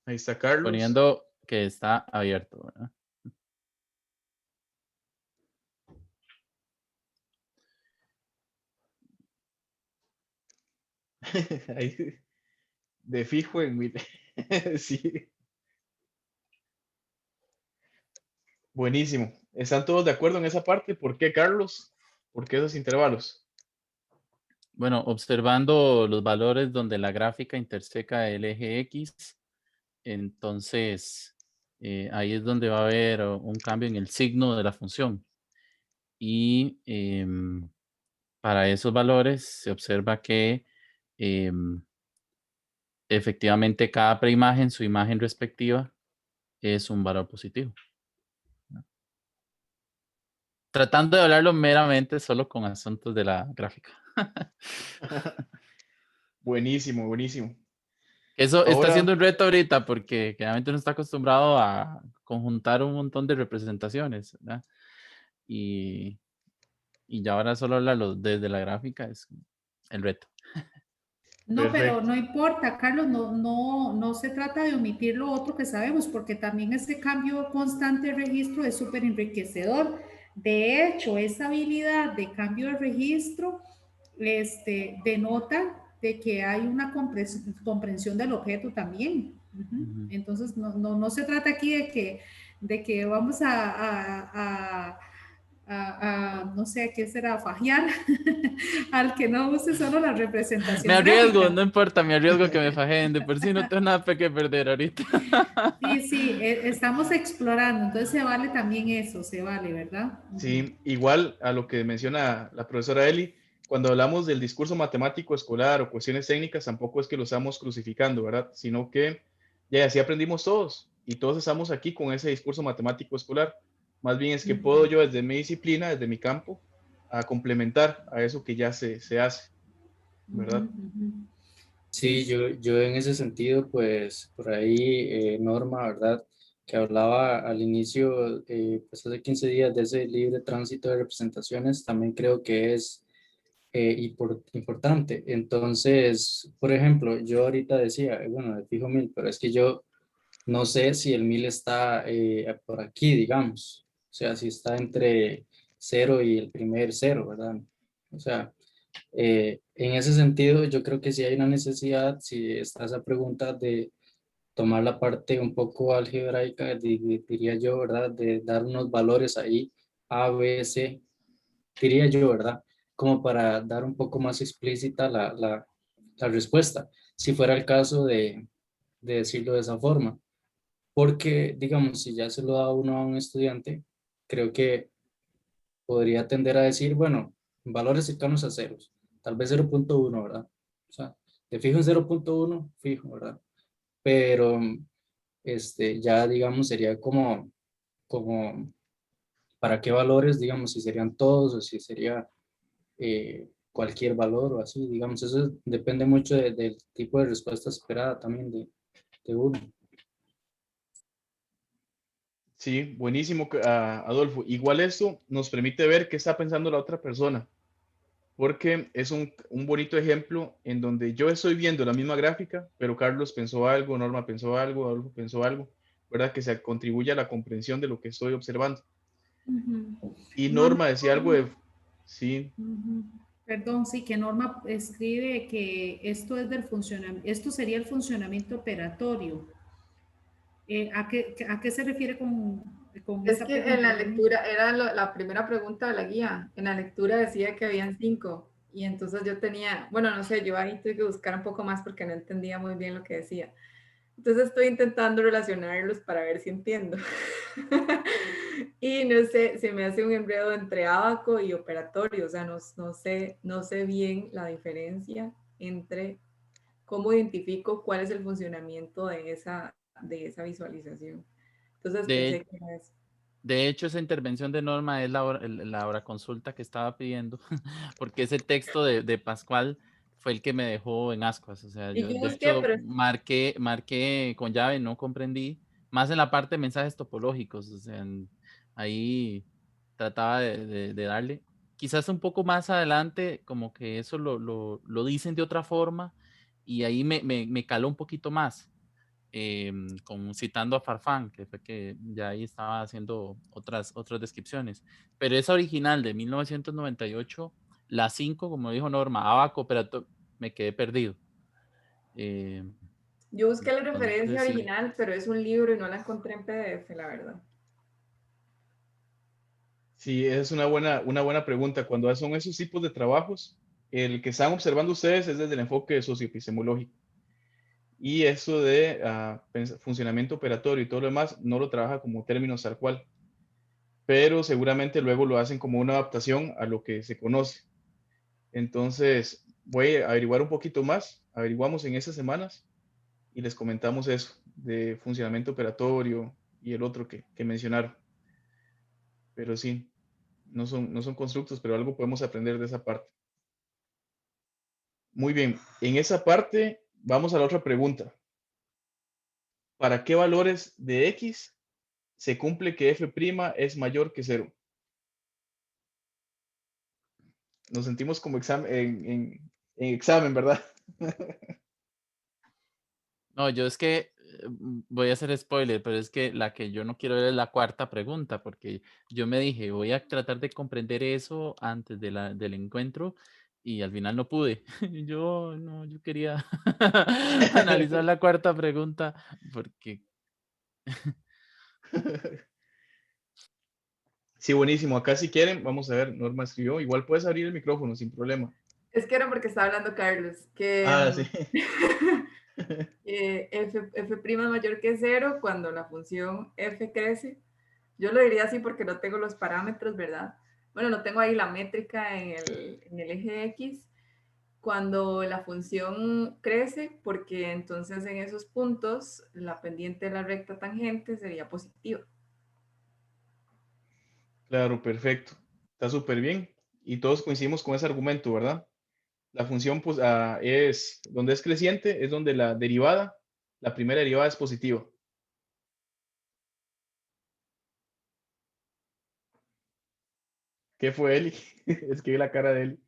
Ahí está Carlos. Poniendo que está abierto, ¿verdad? Ahí, de fijo en mi... sí. Buenísimo. ¿Están todos de acuerdo en esa parte? ¿Por qué, Carlos? ¿Por qué esos intervalos? Bueno, observando los valores donde la gráfica interseca el eje X, entonces ahí es donde va a haber un cambio en el signo de la función. Y para esos valores se observa que efectivamente cada preimagen, su imagen respectiva, es un valor positivo. Tratando de hablarlo meramente solo con asuntos de la gráfica. Buenísimo, buenísimo. Eso está Ahora, siendo un reto ahorita porque generalmente uno está acostumbrado a conjuntar un montón de representaciones, ¿verdad? Y ya ahora solo hablarlo desde la gráfica es el reto. No, pero perfecto. no importa, Carlos, no se trata de omitir lo otro que sabemos, porque también ese cambio constante de registro es súper enriquecedor. De hecho, esa habilidad de cambio de registro denota de que hay una comprensión del objeto también. Ujú. Entonces, no se trata aquí de que vamos no sé qué será, fajear al que no use solo la representación Me arriesgo, gráfica. no importa, me arriesgo que me fajeen, de por sí no tengo nada que perder ahorita. Sí, estamos explorando, entonces se vale también eso, se vale, ¿verdad? Sí, igual a lo que menciona la profesora Eli, cuando hablamos del discurso matemático escolar o cuestiones técnicas, tampoco es que lo estamos crucificando, ¿verdad? Sino que ya así aprendimos todos y todos estamos aquí con ese discurso matemático escolar. Más bien es que puedo yo desde mi disciplina, desde mi campo, a complementar a eso que ya se hace, ¿verdad? Sí, yo en ese sentido, pues por ahí Norma, ¿verdad? Que hablaba al inicio, pues hace 15 días de ese libre tránsito de representaciones, también creo que es importante. Entonces, por ejemplo, yo ahorita decía, bueno, de fijo 1000, pero es que yo no sé si el 1000 está por aquí, digamos. O sea, si está entre 0 y el primer 0, ¿verdad? O sea, en ese sentido, yo creo que sí hay una necesidad, si está esa pregunta de tomar la parte un poco algebraica, diría yo, ¿verdad? De dar unos valores ahí, A, B, C, diría yo, ¿verdad? Como para dar un poco más explícita respuesta, si fuera el caso de decirlo de esa forma. Porque, digamos, si ya se lo da uno a un estudiante, creo que podría tender a decir, bueno, valores cercanos a ceros, tal vez 0.1, ¿verdad? O sea, te fijo en 0.1, fijo, ¿verdad? Pero, ya, digamos, sería como, ¿para qué valores, digamos, si serían todos o si sería cualquier valor o así, digamos, eso depende mucho del tipo de respuesta esperada también de uno. Sí, buenísimo, Adolfo. Igual esto nos permite ver qué está pensando la otra persona, porque es un bonito ejemplo en donde yo estoy viendo la misma gráfica, pero Carlos pensó algo, Norma pensó algo, Adolfo pensó algo, ¿verdad? Que se contribuye a la comprensión de lo que estoy observando. Ujú. Y Norma, Norma decía algo de, sí, ujú. Perdón, sí, que Norma escribe que esto es del funcionamiento, esto sería el funcionamiento operatorio. ¿A qué se refiere con Es esa que en pregunta, la Verónica? lectura, era la primera pregunta de la guía, en la lectura decía que habían 5 y entonces yo tenía, bueno, no sé, yo ahí tuve que buscar un poco más porque no entendía muy bien lo que decía. Entonces estoy intentando relacionarlos para ver si entiendo. Y no sé, se me hace un enredo entre ábaco y operatorio, o sea, no sé bien la diferencia entre cómo identifico cuál es el funcionamiento de esa visualización. Entonces De, pensé que era eso. de hecho, esa intervención de Norma es la hora consulta que estaba pidiendo, porque ese texto de Pascual fue el que me dejó en ascuas. O sea, Y yo yo de busqué, hecho pero marqué con llave, no comprendí, más en la parte de mensajes topológicos. O sea, ahí trataba de darle. Quizás un poco más adelante, como que eso lo dicen de otra forma, y ahí me caló un poquito más citando a Farfán, que fue que ya ahí estaba haciendo otras descripciones. Pero esa original de 1998, la 5 como dijo Norma, Abaco, pero me quedé perdido. Eh, yo busqué la referencia entonces, sí. original, pero es un libro y no la encontré en PDF, la verdad. sí, es una buena pregunta. Cuando son esos tipos de trabajos, el que están observando ustedes es desde el enfoque socioepistemológico. Y eso de funcionamiento operatorio y todo lo demás no lo trabaja como términos tal cual, pero seguramente luego lo hacen como una adaptación a lo que se conoce. Entonces, voy a averiguar un poquito más, averiguamos en esas semanas y les comentamos eso de funcionamiento operatorio y el otro que mencionaron. Pero sí, no son constructos, pero algo podemos aprender de esa parte. Muy bien, en esa parte vamos a la otra pregunta. ¿Para qué valores de X se cumple que f' es mayor que 0? Nos sentimos como en examen, ¿verdad? No, yo es que voy a hacer spoiler, pero es que la que yo no quiero ver es la cuarta pregunta, porque yo me dije, voy a tratar de comprender eso antes del encuentro y al final no pude. Yo no, yo quería analizar la cuarta pregunta porque Sí, buenísimo. Acá si quieren, vamos a ver, Norma escribió. Igual puedes abrir el micrófono sin problema. Es que era porque estaba hablando Carlos, que Ah, sí. f' es mayor que 0 cuando la función f crece. Yo lo diría así porque no tengo los parámetros, ¿verdad? Bueno, no tengo ahí la métrica en el eje X. Cuando la función crece, porque entonces en esos puntos la pendiente de la recta tangente sería positiva. Claro, perfecto. Está súper bien. Y todos coincidimos con ese argumento, ¿verdad? La función pues, es donde es creciente, es donde la derivada, la primera derivada es positiva. ¿Qué fue Eli? Es que vi la cara de Eli.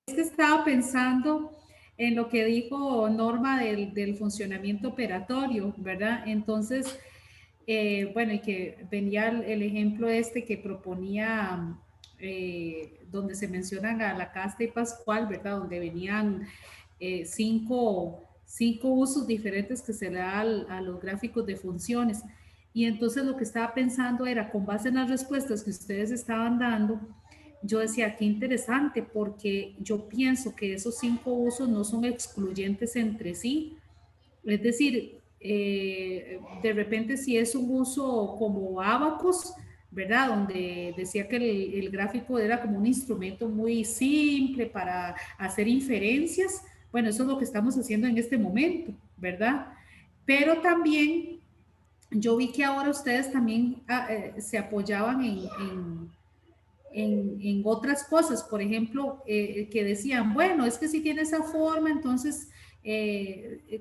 Es que estaba pensando en lo que dijo Norma del funcionamiento operatorio, ¿verdad? Entonces, bueno, y que venía el ejemplo este que proponía, donde se mencionan a la casta y Pascual, ¿verdad? Donde venían cinco usos diferentes que se le da a los gráficos de funciones. Y entonces lo que estaba pensando era, con base en las respuestas que ustedes estaban dando, yo decía, qué interesante, porque yo pienso que esos 5 usos no son excluyentes entre sí. Es decir, de repente si es un uso como Abacus, ¿verdad? Donde decía que el gráfico era como un instrumento muy simple para hacer inferencias. Bueno, eso es lo que estamos haciendo en este momento, ¿verdad? Pero también yo vi que ahora ustedes también se apoyaban en otras cosas, por ejemplo, que decían, bueno, es que si tiene esa forma, entonces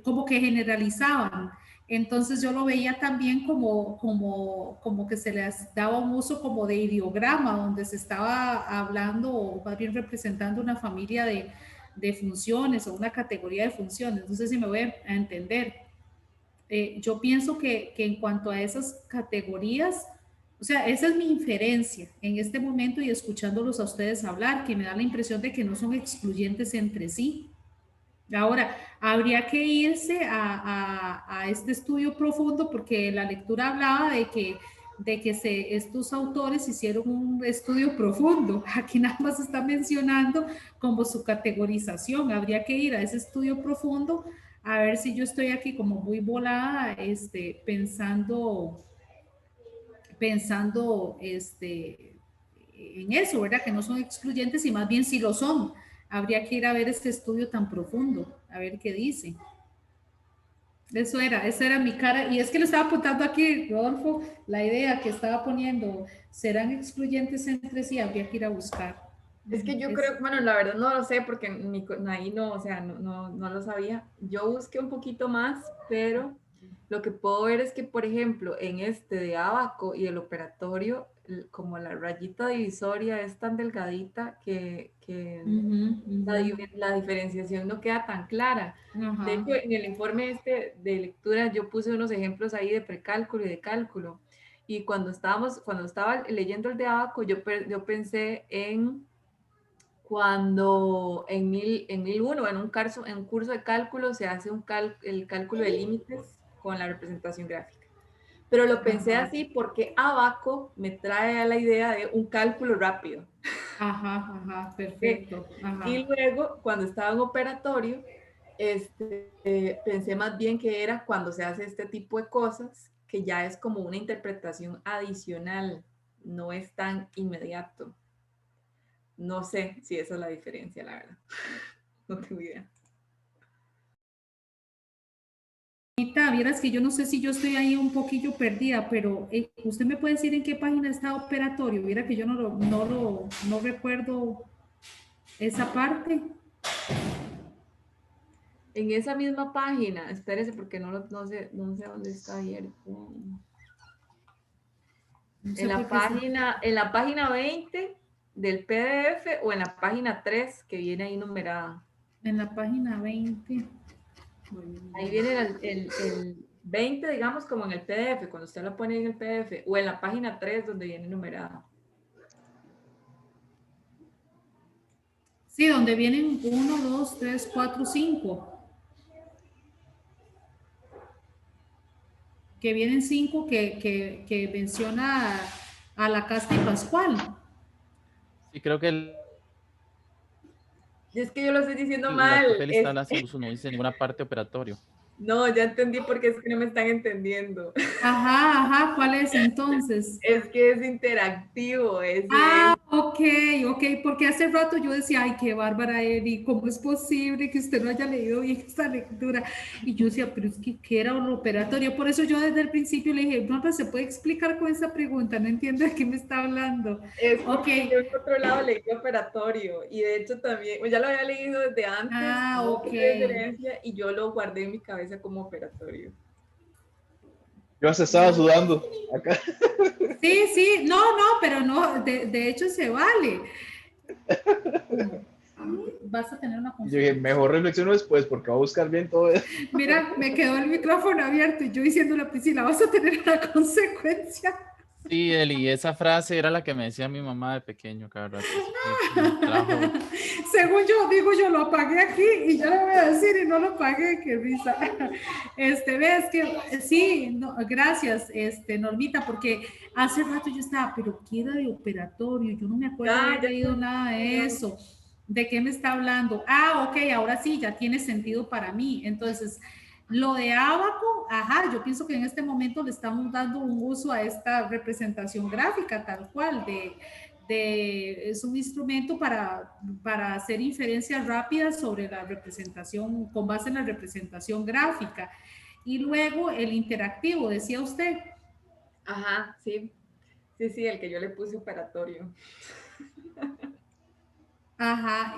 como que generalizaban. Entonces yo lo veía también como que se les daba un uso como de ideograma, donde se estaba hablando o más bien representando una familia de funciones o una categoría de funciones. No sé si me voy a entender. Yo pienso que en cuanto a esas categorías, o sea, esa es mi inferencia en este momento y escuchándolos a ustedes hablar, que me da la impresión de que no son excluyentes entre sí. Ahora, habría que irse a este estudio profundo porque la lectura hablaba de que estos autores hicieron un estudio profundo. Aquí nada más está mencionando como su categorización. Habría que ir a ese estudio profundo a ver si yo estoy aquí como muy volada, pensando en eso, ¿verdad? Que no son excluyentes y más bien sí lo son. Habría que ir a ver este estudio tan profundo, a ver qué dice. Esa era mi cara. Y es que lo estaba apuntando aquí, Rodolfo, la idea que estaba poniendo, ¿serán excluyentes entre sí? Habría que ir a buscar. Es que yo creo, bueno, la verdad no lo sé porque ahí no, o sea, no lo sabía. Yo busqué un poquito más, pero lo que puedo ver es que, por ejemplo, en este de abaco y el operatorio, como la rayita divisoria es tan delgadita que la diferenciación no queda tan clara. Ajá. De hecho, en el informe este de lectura yo puse unos ejemplos ahí de precálculo y de cálculo. Y cuando estaba leyendo el de abaco, yo pensé en cuando en 1001, en un curso de cálculo, se hace el cálculo de límites con la representación gráfica. Pero lo pensé así porque abaco me trae a la idea de un cálculo rápido. Ajá, perfecto. Ajá. Y luego, cuando estaba en operatorio, pensé más bien que era cuando se hace este tipo de cosas, que ya es como una interpretación adicional, no es tan inmediato. No sé si esa es la diferencia, la verdad. No tengo idea. Vieras que yo no sé si yo estoy ahí un poquillo perdida, pero usted me puede decir en qué página está operatorio. Viera que yo no recuerdo esa parte. En esa misma página, espérese porque no sé dónde está abierto. En la página 20 del PDF o en la página 3 que viene ahí numerada. En la página 20. Ahí viene el 20, digamos, como en el PDF, cuando usted lo pone en el PDF, o en la página 3 donde viene numerada. Sí, donde vienen 1, 2, 3, 4, 5. Que vienen 5 que menciona a la Casta y Pascual. Sí, creo que Es que yo lo estoy diciendo la mal. propia lista de las usos no dice ninguna parte operatorio. No, ya entendí porque es que no me están entendiendo. Ajá, ¿cuál es entonces? Es que es interactivo. Ok, porque hace rato yo decía, ay, qué bárbara, Eri, ¿cómo es posible que usted no haya leído bien esta lectura? Y yo decía, pero es que, ¿qué era un operatorio? Por eso yo desde el principio le dije, no, pero se puede explicar con esa pregunta, no entiendo de qué me está hablando. Es porque yo por otro lado leí operatorio y de hecho también, pues ya lo había leído desde antes, Ok. Y yo lo guardé en mi cabeza como operatorio. Yo se estaba sudando acá. Sí, no, pero no, de hecho se vale. Vas a tener una consulta. Yo dije, mejor reflexiono después porque voy a buscar bien todo eso. Mira, me quedó el micrófono abierto y yo diciendo a la Priscila, vas a tener una consecuencia. Sí, Eli, esa frase era la que me decía mi mamá de pequeño cada rato. Me trajo- Según yo, digo yo, lo apagué aquí y ya lo voy a decir y no lo pagué, qué risa. Ves que sí, no, gracias, Normita, porque hace rato yo estaba, pero ¿qué era de operatorio? Yo no me acuerdo Ah, haber ya leído nada de eso. ¿De qué me está hablando? Ah, ok, ahora sí, ya tiene sentido para mí. Entonces, lo de Abaco, ajá, yo pienso que en este momento le estamos dando un uso a esta representación gráfica, tal cual, es un instrumento para hacer inferencias rápidas sobre la representación, con base en la representación gráfica. Y luego el interactivo, decía usted. Ajá, sí. Sí, sí, el que yo le puse operatorio. Ajá,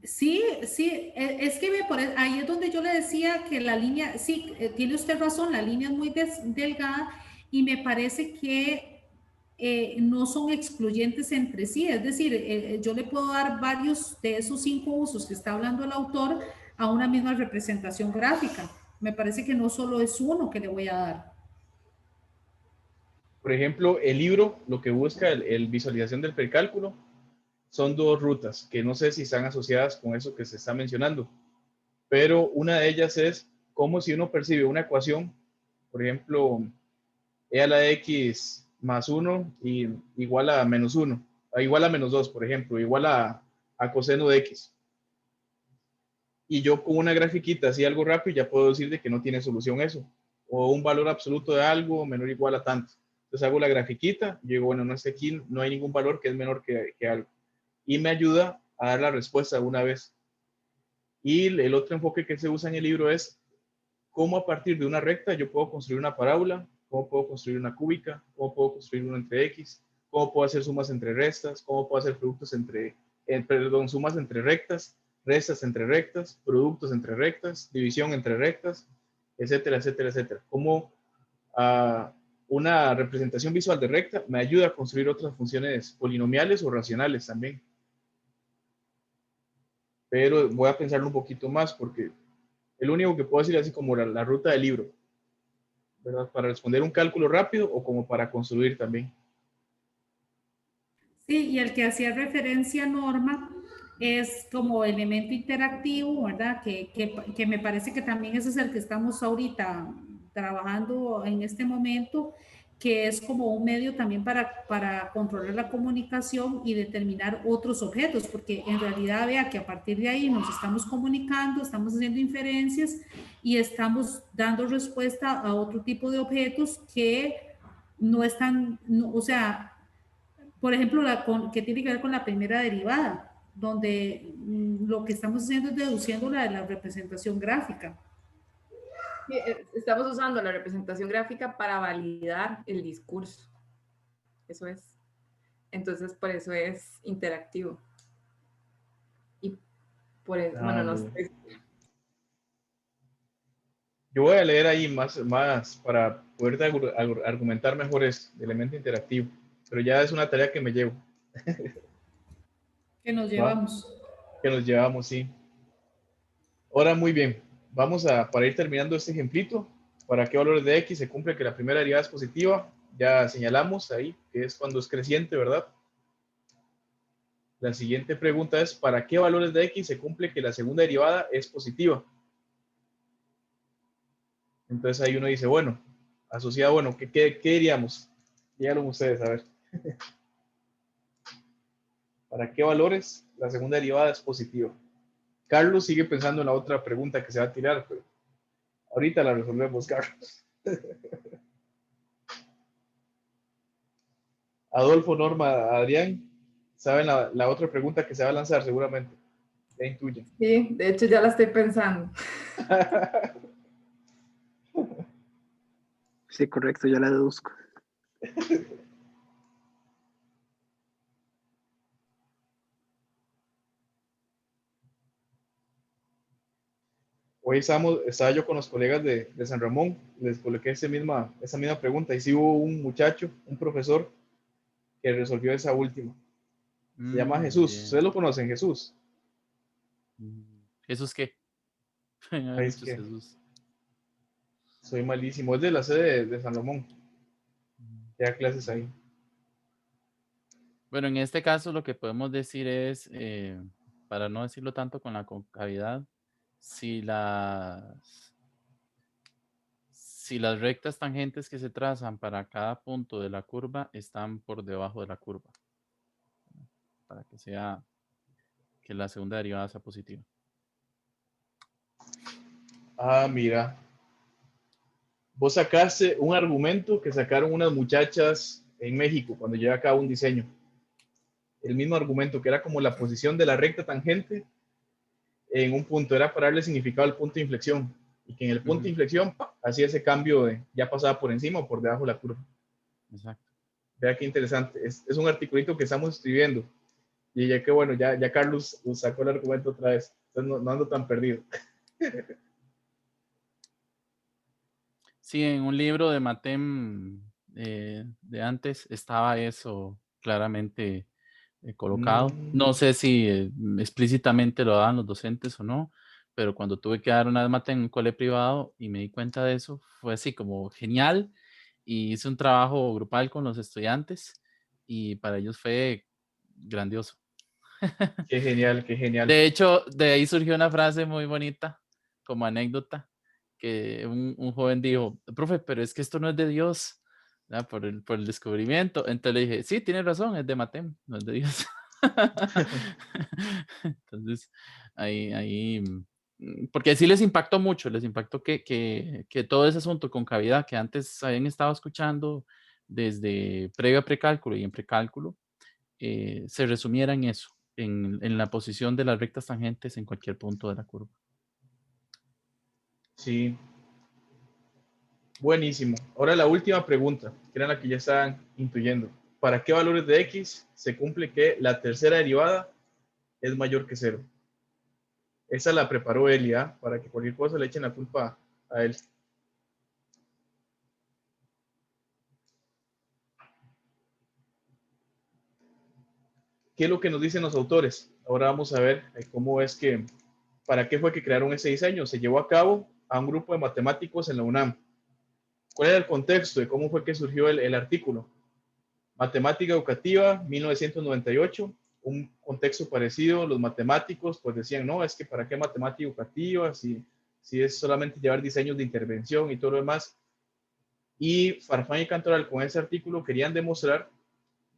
sí, sí, es que ahí es donde yo le decía que la línea, sí, tiene usted razón, la línea es muy delgada y me parece que no son excluyentes entre sí, es decir, yo le puedo dar varios de esos 5 usos que está hablando el autor a una misma representación gráfica. Me parece que no solo es uno que le voy a dar. Por ejemplo, el libro, lo que busca el visualización del precálculo, son 2 rutas, que no sé si están asociadas con eso que se está mencionando, pero una de ellas es como si uno percibe una ecuación, por ejemplo, e a la x más 1 y igual a menos 1, igual a menos 2, por ejemplo, igual a coseno de x. Y yo con una grafiquita así algo rápido ya puedo decir de que no tiene solución eso, o un valor absoluto de algo menor o igual a tanto. Entonces hago la grafiquita, y digo, bueno, no es aquí, no hay ningún valor que es menor que algo. Y me ayuda a dar la respuesta de una vez. Y el otro enfoque que se usa en el libro es cómo a partir de una recta yo puedo construir una parábola, cómo puedo construir una cúbica, cómo puedo construir uno entre x, cómo puedo hacer sumas entre restas, cómo puedo hacer productos sumas entre rectas, restas entre rectas, productos entre rectas, división entre rectas, etcétera, etcétera, etcétera. Cómo una representación visual de recta me ayuda a construir otras funciones polinomiales o racionales también. Pero voy a pensarlo un poquito más porque el único que puedo decir así como la ruta del libro, ¿verdad? Para responder un cálculo rápido o como para construir también. Sí, y el que hacía referencia Norma es como elemento interactivo, ¿verdad? Que me parece que también ese es el que estamos ahorita trabajando en este momento, que es como un medio también para controlar la comunicación y determinar otros objetos, porque en realidad vea que a partir de ahí nos estamos comunicando, estamos haciendo inferencias y estamos dando respuesta a otro tipo de objetos que no están, no, o sea, por ejemplo, que tiene que ver con la primera derivada, donde lo que estamos haciendo es deduciendo la de la representación gráfica. Sí, estamos usando la representación gráfica para validar el discurso. Eso es. Entonces, por eso es interactivo. Y por eso, bueno, no sé. Yo voy a leer ahí más para poder argumentar mejor este elemento interactivo, pero ya es una tarea que me llevo. Que nos ¿Va? llevamos. Que nos llevamos, sí. Ahora, muy bien. Para ir terminando este ejemplito, ¿para qué valores de x se cumple que la primera derivada es positiva? Ya señalamos ahí que es cuando es creciente, ¿verdad? La siguiente pregunta es, ¿para qué valores de x se cumple que la segunda derivada es positiva? Entonces ahí uno dice, bueno, asociado, bueno, ¿qué diríamos? Díganlo ustedes, a ver. ¿Para qué valores la segunda derivada es positiva? Carlos sigue pensando en la otra pregunta que se va a tirar, pero ahorita la resolvemos, Carlos. Adolfo, Norma, Adrián, saben la otra pregunta que se va a lanzar seguramente. Ya intuyen. Sí, de hecho ya la estoy pensando. Sí, correcto, ya la deduzco. Hoy estaba yo con los colegas de San Ramón, les coloqué esa misma pregunta y sí hubo un muchacho, un profesor, que resolvió esa última. Se llama Jesús. Bien. ¿Ustedes lo conocen, Jesús? ¿Jesús qué? Hay Ay, es muchos que Jesús. soy malísimo. Es de la sede de San Ramón. que da clases ahí. Bueno, en este caso lo que podemos decir es, para no decirlo tanto con la concavidad, si las rectas tangentes que se trazan para cada punto de la curva están por debajo de la curva, para que la segunda derivada sea positiva. Ah, mira. Vos sacaste un argumento que sacaron unas muchachas en México cuando llevé a cabo un diseño. El mismo argumento que era como la posición de la recta tangente en un punto, era para darle significado al punto de inflexión. Y que en el punto de inflexión hacía ese cambio de ya pasaba por encima o por debajo de la curva. Exacto. Vea qué interesante. Es un articulito que estamos escribiendo. Y ya que bueno, ya Carlos sacó el argumento otra vez. Entonces no ando tan perdido. Sí, en un libro de Matem de antes estaba eso claramente colocado. No sé si explícitamente lo daban los docentes o no, pero cuando tuve que dar una Matem en un cole privado y me di cuenta de eso, fue así como genial. Y hice un trabajo grupal con los estudiantes y para ellos fue grandioso. Qué genial, qué genial. De hecho, de ahí surgió una frase muy bonita como anécdota, que un joven dijo: profe, pero es que esto no es de Dios, ¿verdad? Por el descubrimiento. Entonces le dije: sí, tiene razón, es de Matem, no es de Dios. Entonces, ahí, porque sí les impactó mucho, les impactó que todo ese asunto con cavidad que antes habían estado escuchando desde previo a precálculo y en precálculo, se resumiera en eso, en la posición de las rectas tangentes en cualquier punto de la curva. Sí. Buenísimo. Ahora la última pregunta, que era la que ya estaban intuyendo. ¿Para qué valores de X se cumple que la tercera derivada es mayor que 0? Esa la preparó Elia, para que cualquier cosa le echen la culpa a él. ¿Qué es lo que nos dicen los autores? Ahora vamos a ver cómo es que, para qué fue que crearon ese diseño. Se llevó a cabo a un grupo de matemáticos en la UNAM. ¿Cuál era el contexto de cómo fue que surgió el artículo? Matemática educativa, 1998, un contexto parecido. Los matemáticos pues decían, no, es que para qué matemática educativa si es solamente llevar diseños de intervención y todo lo demás. Y Farfán y Cantoral con ese artículo querían demostrar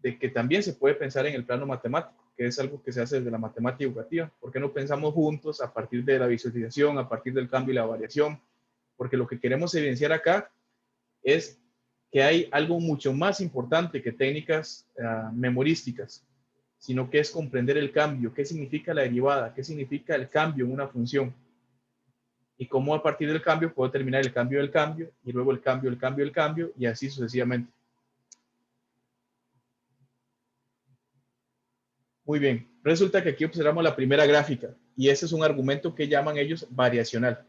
de que también se puede pensar en el plano matemático, que es algo que se hace desde la matemática educativa. ¿Por qué no pensamos juntos a partir de la visualización, a partir del cambio y la variación? Porque lo que queremos evidenciar acá es que hay algo mucho más importante que técnicas memorísticas, sino que es comprender el cambio, qué significa la derivada, qué significa el cambio en una función, y cómo a partir del cambio puedo terminar el cambio del cambio, y luego el cambio, el cambio, el cambio, y así sucesivamente. Muy bien, resulta que aquí observamos la primera gráfica, y ese es un argumento que llaman ellos variacional.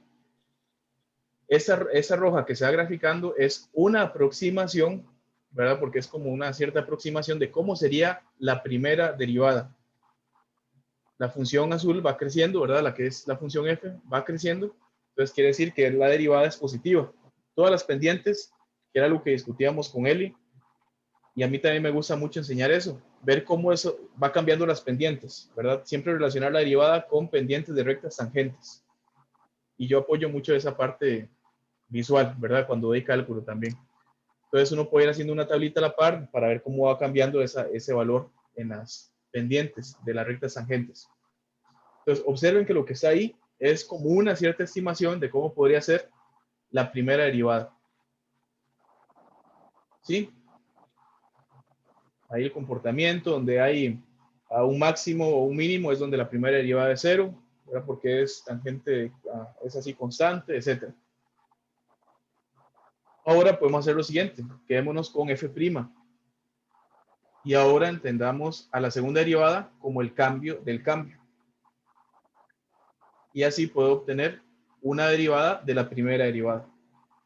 Esa roja que se va graficando es una aproximación, ¿verdad? Porque es como una cierta aproximación de cómo sería la primera derivada. La función azul va creciendo, ¿verdad? La que es la función f va creciendo, entonces quiere decir que la derivada es positiva. Todas las pendientes, que era lo que discutíamos con Eli, y a mí también me gusta mucho enseñar eso, ver cómo eso va cambiando las pendientes, ¿verdad? Siempre relacionar la derivada con pendientes de rectas tangentes. Y yo apoyo mucho esa parte visual, ¿verdad? Cuando doy cálculo también. Entonces uno puede ir haciendo una tablita a la par para ver cómo va cambiando ese valor en las pendientes de las rectas tangentes. Entonces observen que lo que está ahí es como una cierta estimación de cómo podría ser la primera derivada. ¿Sí? Ahí el comportamiento donde hay a un máximo o un mínimo es donde la primera derivada es 0, ¿verdad? Porque es tangente, es así constante, etc. Ahora podemos hacer lo siguiente, quedémonos con f'. Y ahora entendamos a la segunda derivada como el cambio del cambio. Y así puedo obtener una derivada de la primera derivada.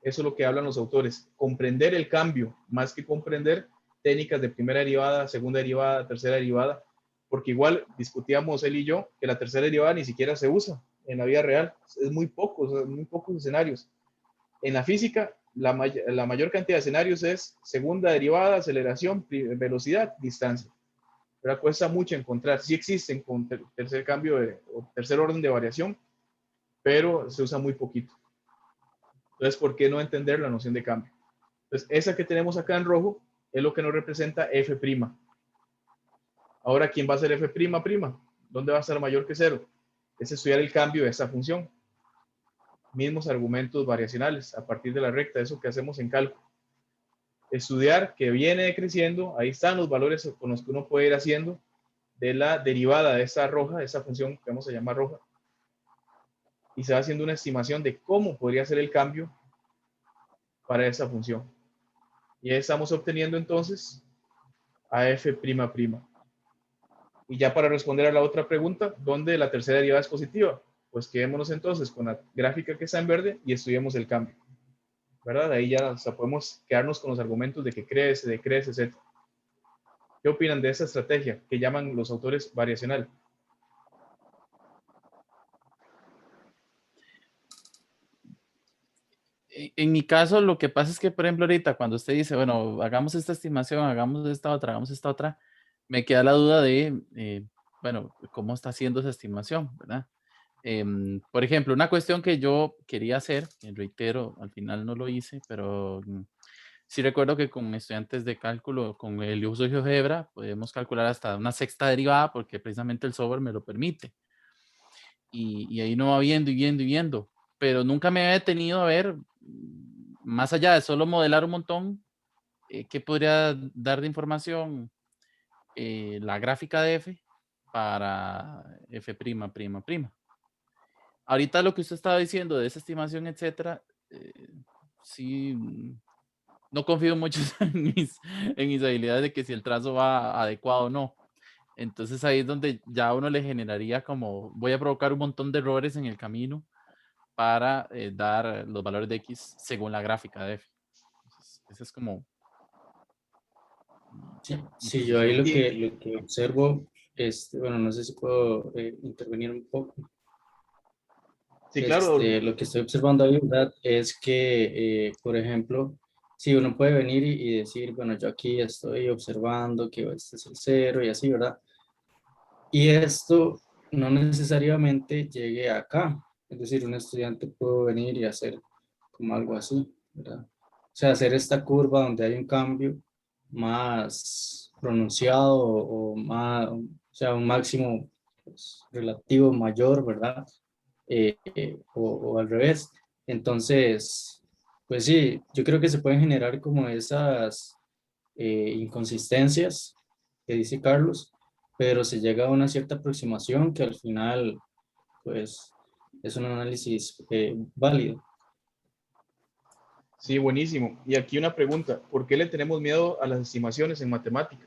Eso es lo que hablan los autores. Comprender el cambio, más que comprender técnicas de primera derivada, segunda derivada, tercera derivada. Porque igual discutíamos él y yo que la tercera derivada ni siquiera se usa en la vida real. Es muy pocos escenarios. En la física la mayor cantidad de escenarios es segunda derivada, aceleración, velocidad, distancia. Pero cuesta mucho encontrar. Sí existen con tercer cambio o tercer orden de variación, pero se usa muy poquito. Entonces, ¿por qué no entender la noción de cambio? Entonces, esa que tenemos acá en rojo es lo que nos representa f'. Ahora, ¿quién va a ser f'? ¿Dónde va a ser mayor que 0? Es estudiar el cambio de esta función. Mismos argumentos variacionales a partir de la recta, eso que hacemos en cálculo. Estudiar que viene decreciendo, ahí están los valores con los que uno puede ir haciendo de la derivada de esa roja, de esa función que vamos a llamar roja, y se va haciendo una estimación de cómo podría ser el cambio para esa función. Y ahí estamos obteniendo entonces a f''. Y ya para responder a la otra pregunta, ¿dónde la tercera derivada es positiva? Pues quedémonos entonces con la gráfica que está en verde y estudiemos el cambio, ¿verdad? Ahí ya podemos quedarnos con los argumentos de que crece, decrece, etc. ¿Qué opinan de esta estrategia que llaman los autores variacional? En mi caso, lo que pasa es que, por ejemplo, ahorita cuando usted dice, bueno, hagamos esta estimación, hagamos esta otra, me queda la duda de, bueno, cómo está haciendo esa estimación, ¿verdad? Por ejemplo, una cuestión que yo quería hacer, reitero, al final no lo hice, pero sí recuerdo que con estudiantes de cálculo, con el uso de GeoGebra, podemos calcular hasta una sexta derivada porque precisamente el software me lo permite. Y ahí no va viendo y viendo y viendo, pero nunca me había detenido a ver, más allá de solo modelar un montón, qué podría dar de información la gráfica de f para f''. Ahorita lo que usted estaba diciendo de esa estimación, etcétera, sí, no confío mucho en mis habilidades de que si el trazo va adecuado o no. Entonces ahí es donde ya uno le generaría como, voy a provocar un montón de errores en el camino para dar los valores de X según la gráfica de F. Entonces, ese es como mi Sí, yo ahí posición. lo que observo, bueno, no sé si puedo intervenir un poco. Sí, claro. Lo que estoy observando ahí, ¿verdad? Es que, por ejemplo, si uno puede venir y decir, bueno, yo aquí estoy observando que este es el 0 y así, ¿verdad? Y esto no necesariamente llegue acá. Es decir, un estudiante puede venir y hacer como algo así, ¿verdad? O sea, hacer esta curva donde hay un cambio más pronunciado o más, o sea, un máximo pues, relativo mayor, ¿verdad? O al revés. Entonces, pues sí, yo creo que se pueden generar como esas inconsistencias que dice Carlos, pero se llega a una cierta aproximación que al final, pues, es un análisis válido. Sí, buenísimo. Y aquí una pregunta, ¿por qué le tenemos miedo a las estimaciones en matemática?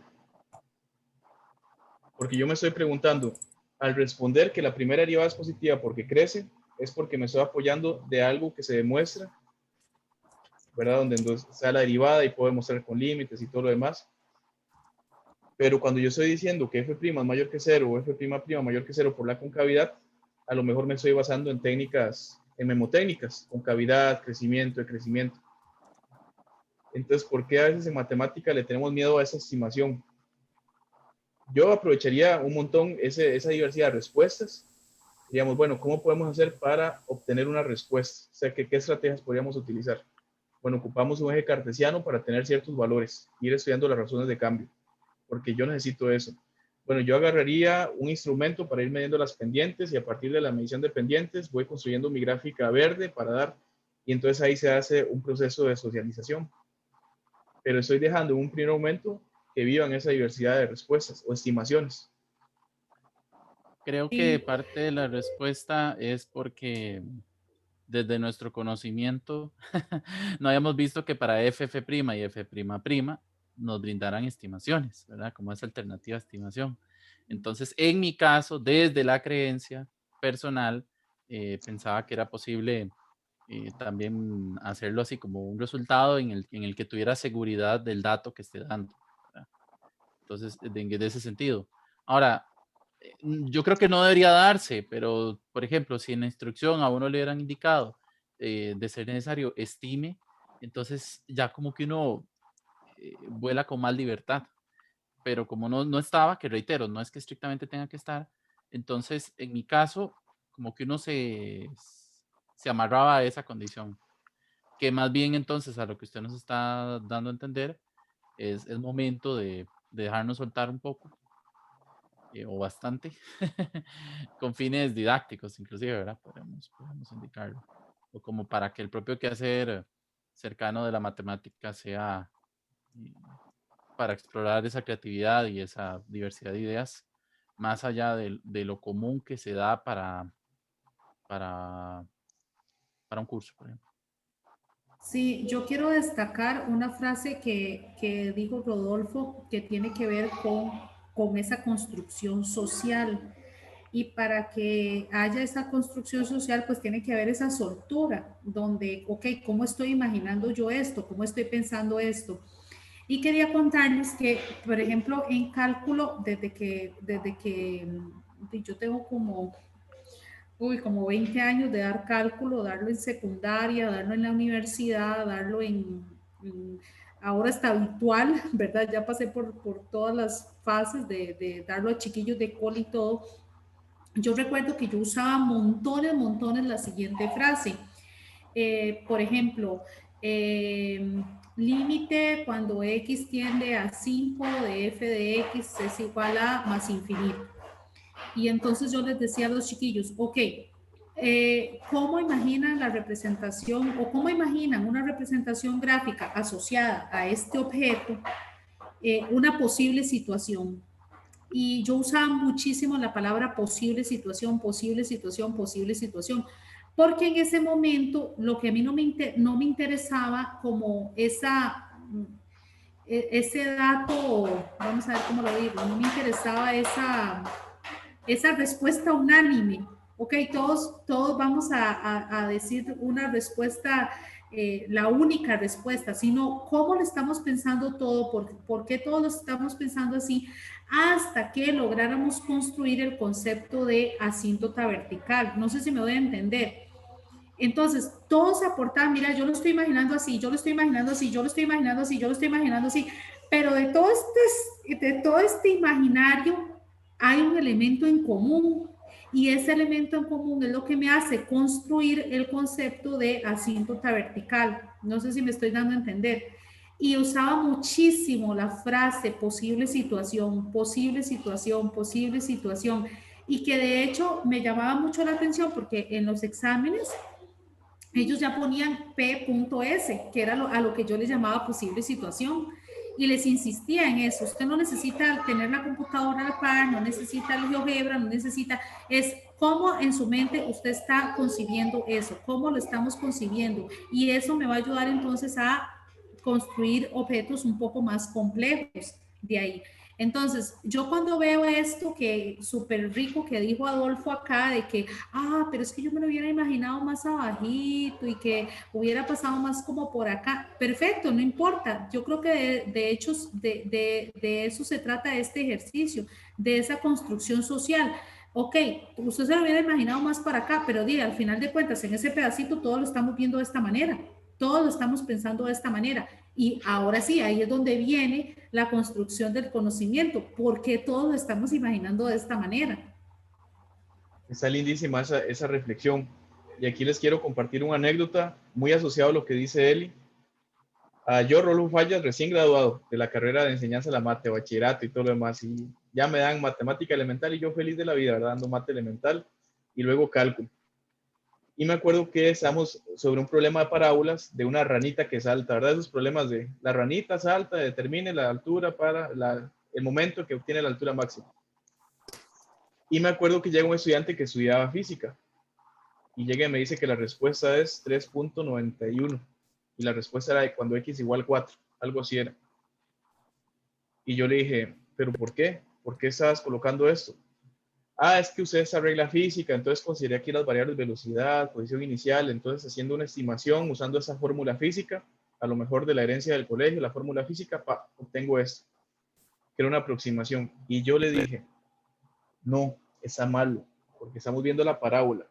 Porque yo me estoy preguntando, al responder que la primera derivada es positiva porque crece, es porque me estoy apoyando de algo que se demuestra, ¿verdad? Donde entonces está la derivada y puedo demostrar con límites y todo lo demás. Pero cuando yo estoy diciendo que f' es mayor que 0 o f' mayor que 0 por la concavidad, a lo mejor me estoy basando en técnicas, en memotécnicas, concavidad, crecimiento, decrecimiento. Entonces, ¿por qué a veces en matemática le tenemos miedo a esa estimación? Yo aprovecharía un montón esa diversidad de respuestas. Digamos, bueno, ¿cómo podemos hacer para obtener una respuesta? O sea, ¿qué estrategias podríamos utilizar? Bueno, ocupamos un eje cartesiano para tener ciertos valores, ir estudiando las razones de cambio, porque yo necesito eso. Bueno, yo agarraría un instrumento para ir midiendo las pendientes y a partir de la medición de pendientes voy construyendo mi gráfica verde para dar, y entonces ahí se hace un proceso de socialización. Pero estoy dejando en un primer momento que vivan esa diversidad de respuestas o estimaciones. Creo que parte de la respuesta es porque desde nuestro conocimiento no habíamos visto que para f' y f'' nos brindaran estimaciones, ¿verdad? Como esa alternativa de estimación. Entonces, en mi caso, desde la creencia personal, pensaba que era posible también hacerlo así como un resultado en el que tuviera seguridad del dato que esté dando, ¿verdad? Entonces, de ese sentido. Ahora, yo creo que no debería darse, pero, por ejemplo, si en la instrucción a uno le hubieran indicado de ser necesario, estime Entonces ya como que uno vuela con más libertad. Pero como no estaba, que reitero, no es que estrictamente tenga que estar, entonces en mi caso, como que uno se amarraba a esa condición, que más bien entonces a lo que usted nos está dando a entender es momento de dejarnos soltar un poco, o bastante, con fines didácticos inclusive, ¿verdad? Podemos indicarlo, o como para que el propio quehacer cercano de la matemática sea para explorar esa creatividad y esa diversidad de ideas, más allá de lo común que se da para, para un curso, por ejemplo. Sí, yo quiero destacar una frase que dijo Rodolfo que tiene que ver con esa construcción social. Y para que haya esa construcción social, pues tiene que haber esa soltura, donde, ok, ¿cómo estoy imaginando yo esto? ¿Cómo estoy pensando esto? Y quería contarles que, por ejemplo, en cálculo, desde que yo tengo como 20 años de dar cálculo, darlo en secundaria, darlo en la universidad, darlo ahora está habitual, ¿verdad? Ya pasé por todas las fases de darlo a chiquillos de col y todo. Yo recuerdo que yo usaba montones la siguiente frase. Por ejemplo, límite cuando x tiende a 5 de f de x es igual a más infinito. Y entonces yo les decía a los chiquillos, ok, ¿cómo imaginan la representación o cómo imaginan una representación gráfica asociada a este objeto, una posible situación? Y yo usaba muchísimo la palabra posible situación, porque en ese momento lo que a mí no me interesaba como ese dato, vamos a ver cómo lo digo, no me interesaba esa respuesta unánime. Ok, todos vamos a decir una respuesta, la única respuesta, sino cómo lo estamos pensando todo, por qué todos lo estamos pensando así, hasta que lográramos construir el concepto de asíntota vertical. No sé si me voy a entender. Entonces, todos aportaban, mira, yo lo estoy imaginando así, yo lo estoy imaginando así, yo lo estoy imaginando así, yo lo estoy imaginando así, pero de todo este imaginario hay un elemento en común y ese elemento en común es lo que me hace construir el concepto de asíntota vertical. No sé si me estoy dando a entender. Y usaba muchísimo la frase posible situación, posible situación, posible situación. Y que de hecho me llamaba mucho la atención porque en los exámenes ellos ya ponían P.S, que era a lo que yo les llamaba posible situación. Y les insistía en eso. Usted no necesita tener la computadora a la par, no necesita el GeoGebra, no necesita, es cómo en su mente usted está concibiendo eso, cómo lo estamos concibiendo. Y eso me va a ayudar entonces a construir objetos un poco más complejos de ahí. Entonces, yo cuando veo esto que súper rico que dijo Adolfo acá, de que, pero es que yo me lo hubiera imaginado más abajito y que hubiera pasado más como por acá, perfecto, no importa. Yo creo que de hecho de eso se trata este ejercicio, de esa construcción social. Ok, usted se lo hubiera imaginado más para acá, pero al final de cuentas, en ese pedacito todos lo estamos viendo de esta manera, todos lo estamos pensando de esta manera. Y ahora sí, ahí es donde viene la construcción del conocimiento, porque todos lo estamos imaginando de esta manera. Está lindísima esa reflexión. Y aquí les quiero compartir una anécdota muy asociada a lo que dice Eli. Yo, Rolfo Fallas, recién graduado de la carrera de enseñanza de la mate, bachillerato y todo lo demás, y ya me dan matemática elemental y yo feliz de la vida, ¿verdad? Dando mate elemental y luego cálculo. Y me acuerdo que estamos sobre un problema de parábolas de una ranita que salta, ¿verdad? Esos problemas de la ranita salta, determine la altura para el momento que obtiene la altura máxima. Y me acuerdo que llega un estudiante que estudiaba física y llega y me dice que la respuesta es 3.91 y la respuesta era de cuando x igual 4, algo así era. Y yo le dije, ¿pero por qué? ¿Por qué estás colocando esto? Es que usted esa regla física, entonces considera aquí las variables velocidad, posición inicial, entonces haciendo una estimación usando esa fórmula física, a lo mejor de la herencia del colegio, la fórmula física, obtengo esto, que era una aproximación. Y yo le dije, no, está malo, porque estamos viendo la parábola.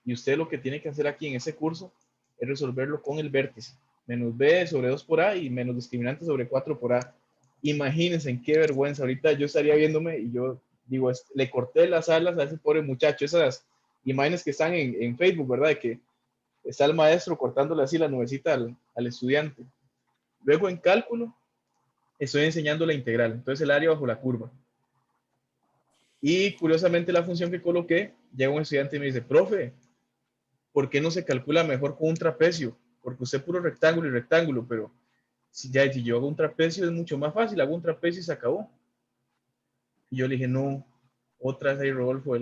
Y usted lo que tiene que hacer aquí en ese curso es resolverlo con el vértice. menos B sobre 2 por A y menos discriminante sobre 4 por A. Imagínense en qué vergüenza. Ahorita yo estaría viéndome y yo digo, le corté las alas a ese pobre muchacho. Esas imágenes que están en Facebook, ¿verdad? De que está el maestro cortándole así la nubecita al estudiante. Luego en cálculo estoy enseñando la integral, entonces el área bajo la curva. Y curiosamente la función que coloqué, llega un estudiante y me dice, profe, ¿por qué no se calcula mejor con un trapecio? Porque usted puro rectángulo y rectángulo, pero si yo hago un trapecio es mucho más fácil, hago un trapecio y se acabó. Y yo le dije, no, otra vez ahí Rodolfo,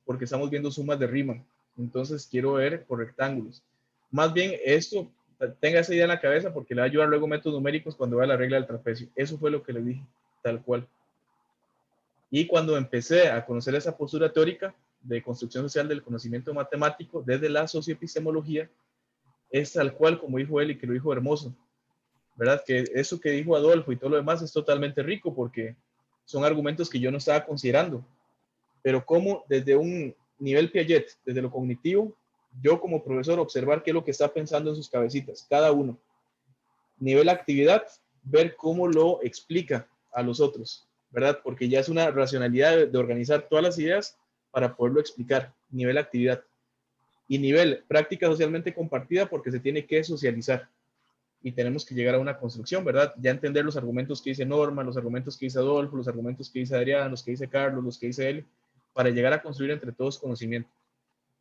porque estamos viendo sumas de Riemann, entonces quiero ver por rectángulos. Más bien esto, tenga esa idea en la cabeza porque le va a ayudar luego métodos numéricos cuando vea la regla del trapecio. Eso fue lo que le dije, tal cual. Y cuando empecé a conocer esa postura teórica de construcción social del conocimiento matemático desde la socioepistemología, es tal cual como dijo él y que lo dijo hermoso, ¿verdad? Que eso que dijo Adolfo y todo lo demás es totalmente rico porque son argumentos que yo no estaba considerando, pero como desde un nivel Piaget, desde lo cognitivo, yo como profesor observar qué es lo que está pensando en sus cabecitas, cada uno. Nivel actividad, ver cómo lo explica a los otros, ¿verdad? Porque ya es una racionalidad de organizar todas las ideas para poderlo explicar, nivel actividad. Y nivel práctica socialmente compartida porque se tiene que socializar y tenemos que llegar a una construcción, ¿verdad? Ya entender los argumentos que dice Norma, los argumentos que dice Adolfo, los argumentos que dice Adrián, los que dice Carlos, los que dice él, para llegar a construir entre todos conocimiento,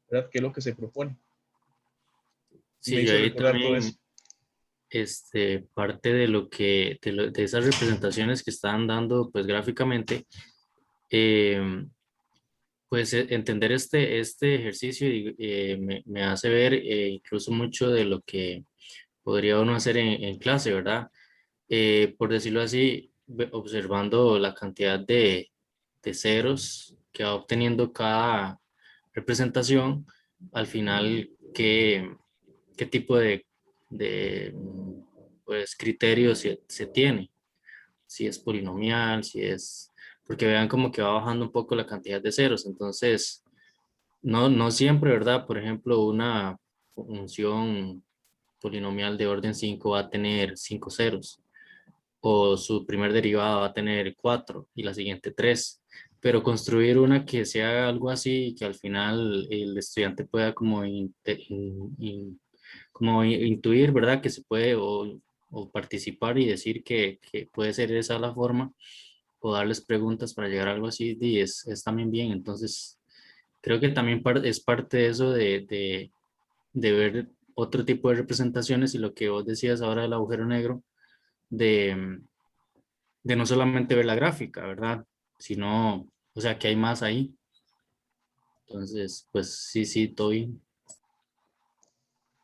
¿verdad? ¿Qué es lo que se propone? Sí, yo ahí también, parte de lo que, de esas representaciones que están dando, pues gráficamente, pues entender este ejercicio me hace ver incluso mucho de lo que podría uno hacer en clase, ¿verdad? Por decirlo así, observando la cantidad de ceros que va obteniendo cada representación, al final, qué tipo de pues, criterios se tiene, si es polinomial, si es, porque vean como que va bajando un poco la cantidad de ceros, entonces, no siempre, ¿verdad? Por ejemplo, una función polinomial de orden 5 va a tener 5 ceros, o su primer derivada va a tener 4 y la siguiente 3. Pero construir una que sea algo así, que al final el estudiante pueda como, como intuir, ¿verdad? Que se puede o participar y decir que puede ser esa la forma, o darles preguntas para llegar a algo así, y es también bien. Entonces, creo que también es parte de eso de ver otro tipo de representaciones y lo que vos decías ahora del agujero negro, de no solamente ver la gráfica, ¿verdad? Sino, o sea, que hay más ahí. Entonces, pues sí, estoy.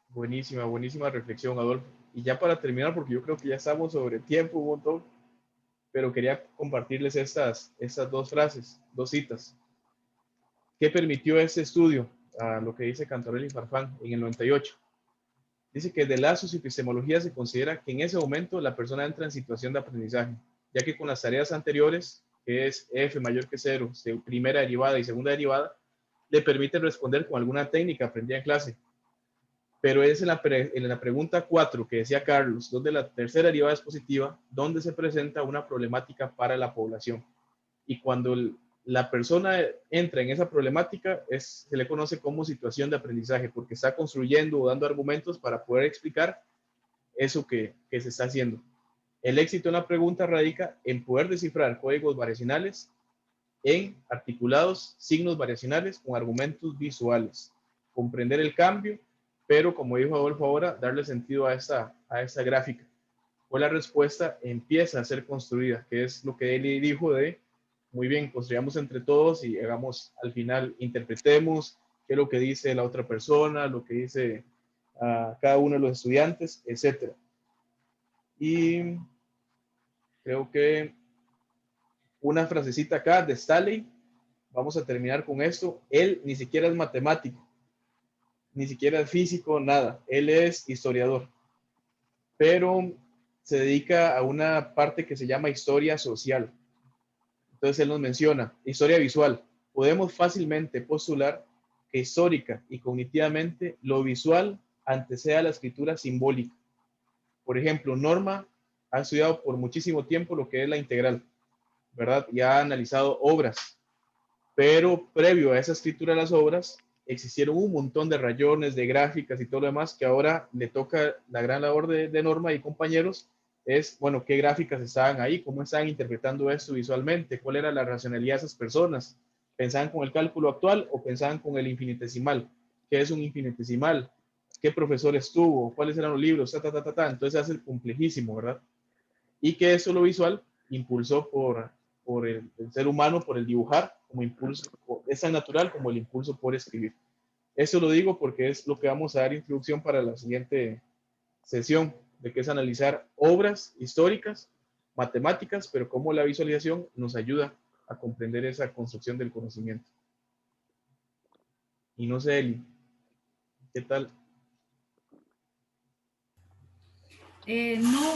Buenísima, buenísima reflexión, Adolfo. Y ya para terminar, porque yo creo que ya estamos sobre tiempo un montón, pero quería compartirles estas dos frases, dos citas. ¿Qué permitió este estudio? A lo que dice Cantarelli y Farfán en el 98. Dice que de la socioepistemología se considera que en ese momento la persona entra en situación de aprendizaje, ya que con las tareas anteriores, que es F mayor que 0, primera derivada y segunda derivada, le permiten responder con alguna técnica aprendida en clase. Pero es en la pregunta 4 que decía Carlos, donde la tercera derivada es positiva, donde se presenta una problemática para la población. Y cuando la persona entra en esa problemática, se le conoce como situación de aprendizaje, porque está construyendo o dando argumentos para poder explicar eso que se está haciendo. El éxito en la pregunta radica en poder descifrar códigos variacionales en articulados, signos variacionales con argumentos visuales, comprender el cambio, pero como dijo Adolfo ahora, darle sentido a esta gráfica. O la respuesta empieza a ser construida, que es lo que él dijo de muy bien, construyamos entre todos y hagamos, al final, interpretemos qué es lo que dice la otra persona, lo que dice cada uno de los estudiantes, etc. Y creo que una frasecita acá de Staley, vamos a terminar con esto. Él ni siquiera es matemático, ni siquiera es físico, nada. Él es historiador, pero se dedica a una parte que se llama historia social. Entonces él nos menciona, historia visual. Podemos fácilmente postular que histórica y cognitivamente lo visual antecede a la escritura simbólica. Por ejemplo, Norma ha estudiado por muchísimo tiempo lo que es la integral, ¿verdad? Y ha analizado obras, pero previo a esa escritura de las obras, existieron un montón de rayones, de gráficas y todo lo demás, que ahora le toca la gran labor de Norma y compañeros, es, bueno, qué gráficas estaban ahí, cómo estaban interpretando esto visualmente, cuál era la racionalidad de esas personas, pensaban con el cálculo actual o pensaban con el infinitesimal, qué es un infinitesimal, qué profesor estuvo, cuáles eran los libros, entonces hace complejísimo, ¿verdad? Y que eso lo visual impulsó por el ser humano, por el dibujar, como impulso, es tan natural como el impulso por escribir. Eso lo digo porque es lo que vamos a dar introducción para la siguiente sesión, de que es analizar obras históricas, matemáticas, pero cómo la visualización nos ayuda a comprender esa construcción del conocimiento. Y no sé, Eli, ¿qué tal? No,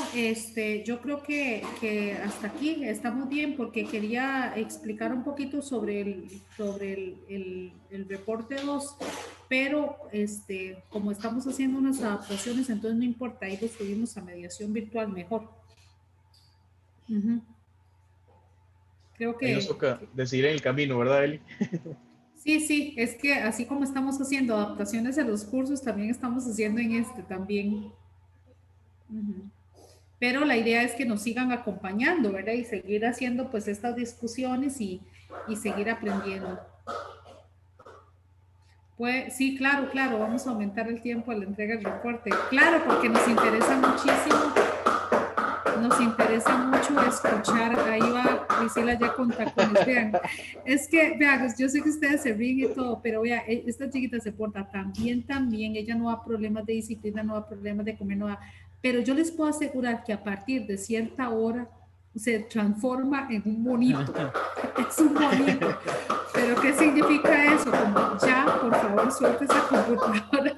yo creo que hasta aquí estamos bien porque quería explicar un poquito sobre el reporte 2, pero como estamos haciendo unas adaptaciones, entonces no importa, ahí lo subimos a mediación virtual mejor. Creo Ahí nos toca decidir en el camino, ¿verdad, Eli? Sí, es que así como estamos haciendo adaptaciones en los cursos, también estamos haciendo en también. Pero la idea es que nos sigan acompañando, ¿verdad? Y seguir haciendo pues estas discusiones y seguir aprendiendo. Pues sí, claro, vamos a aumentar el tiempo de la entrega del reporte. Claro, porque nos interesa muchísimo, nos interesa mucho escuchar. Ahí va Priscila ya con tacones. Vean, es que, vean, yo sé que ustedes se ríen y todo, pero vean, esta chiquita se porta tan bien, ella no da problemas de disciplina, no da problemas de comer, no da. Pero yo les puedo asegurar que a partir de cierta hora se transforma en un monito. Es un monito. ¿Pero qué significa eso? Como ya, por favor, suelte esa computadora.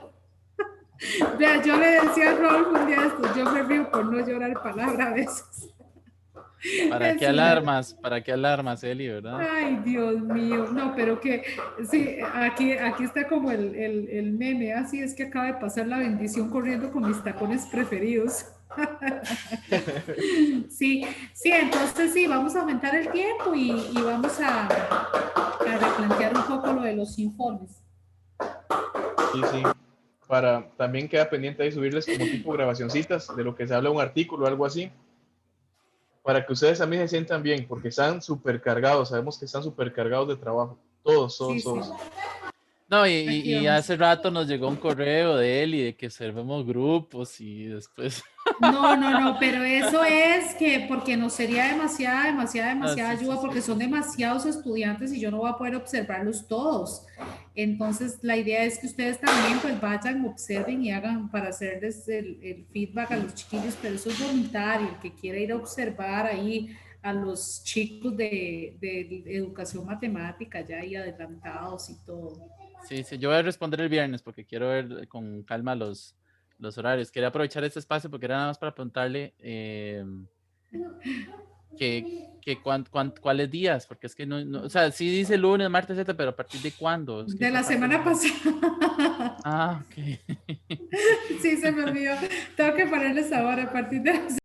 Vea, yo le decía a Rolf un día esto, yo me río por no llorar palabra a veces. ¿Para qué alarmas? ¿Para qué alarmas, Eli, verdad? Ay, Dios mío. No, pero que sí, aquí está como el meme. Así es que acaba de pasar la bendición corriendo con mis tacones preferidos. Sí, entonces sí, vamos a aumentar el tiempo y vamos a replantear un poco lo de los informes. Sí. Para también queda pendiente ahí subirles como tipo grabacioncitas de lo que se habla en un artículo o algo así, para que ustedes también se sientan bien, porque están súper cargados, sabemos que están súper cargados de trabajo, todos. Sí. No, y hace rato nos llegó un correo de él y de que servemos grupos y después... No, pero eso es que porque nos sería demasiada ayuda, porque son demasiados estudiantes y yo no voy a poder observarlos todos. Entonces, la idea es que ustedes también pues vayan, observen y hagan para hacerles el feedback a los chiquillos, pero eso es voluntario, el que quiera ir a observar ahí a los chicos de educación matemática ya ahí adelantados y todo. Sí, yo voy a responder el viernes porque quiero ver con calma los horarios. Quería aprovechar este espacio porque era nada más para preguntarle cuáles días, porque es que no, o sea, sí dice lunes, martes, etc., pero ¿a partir de cuándo? Es que de la semana pasada. Ah, ok. Sí, se me olvidó. Tengo que ponerles ahora a partir de la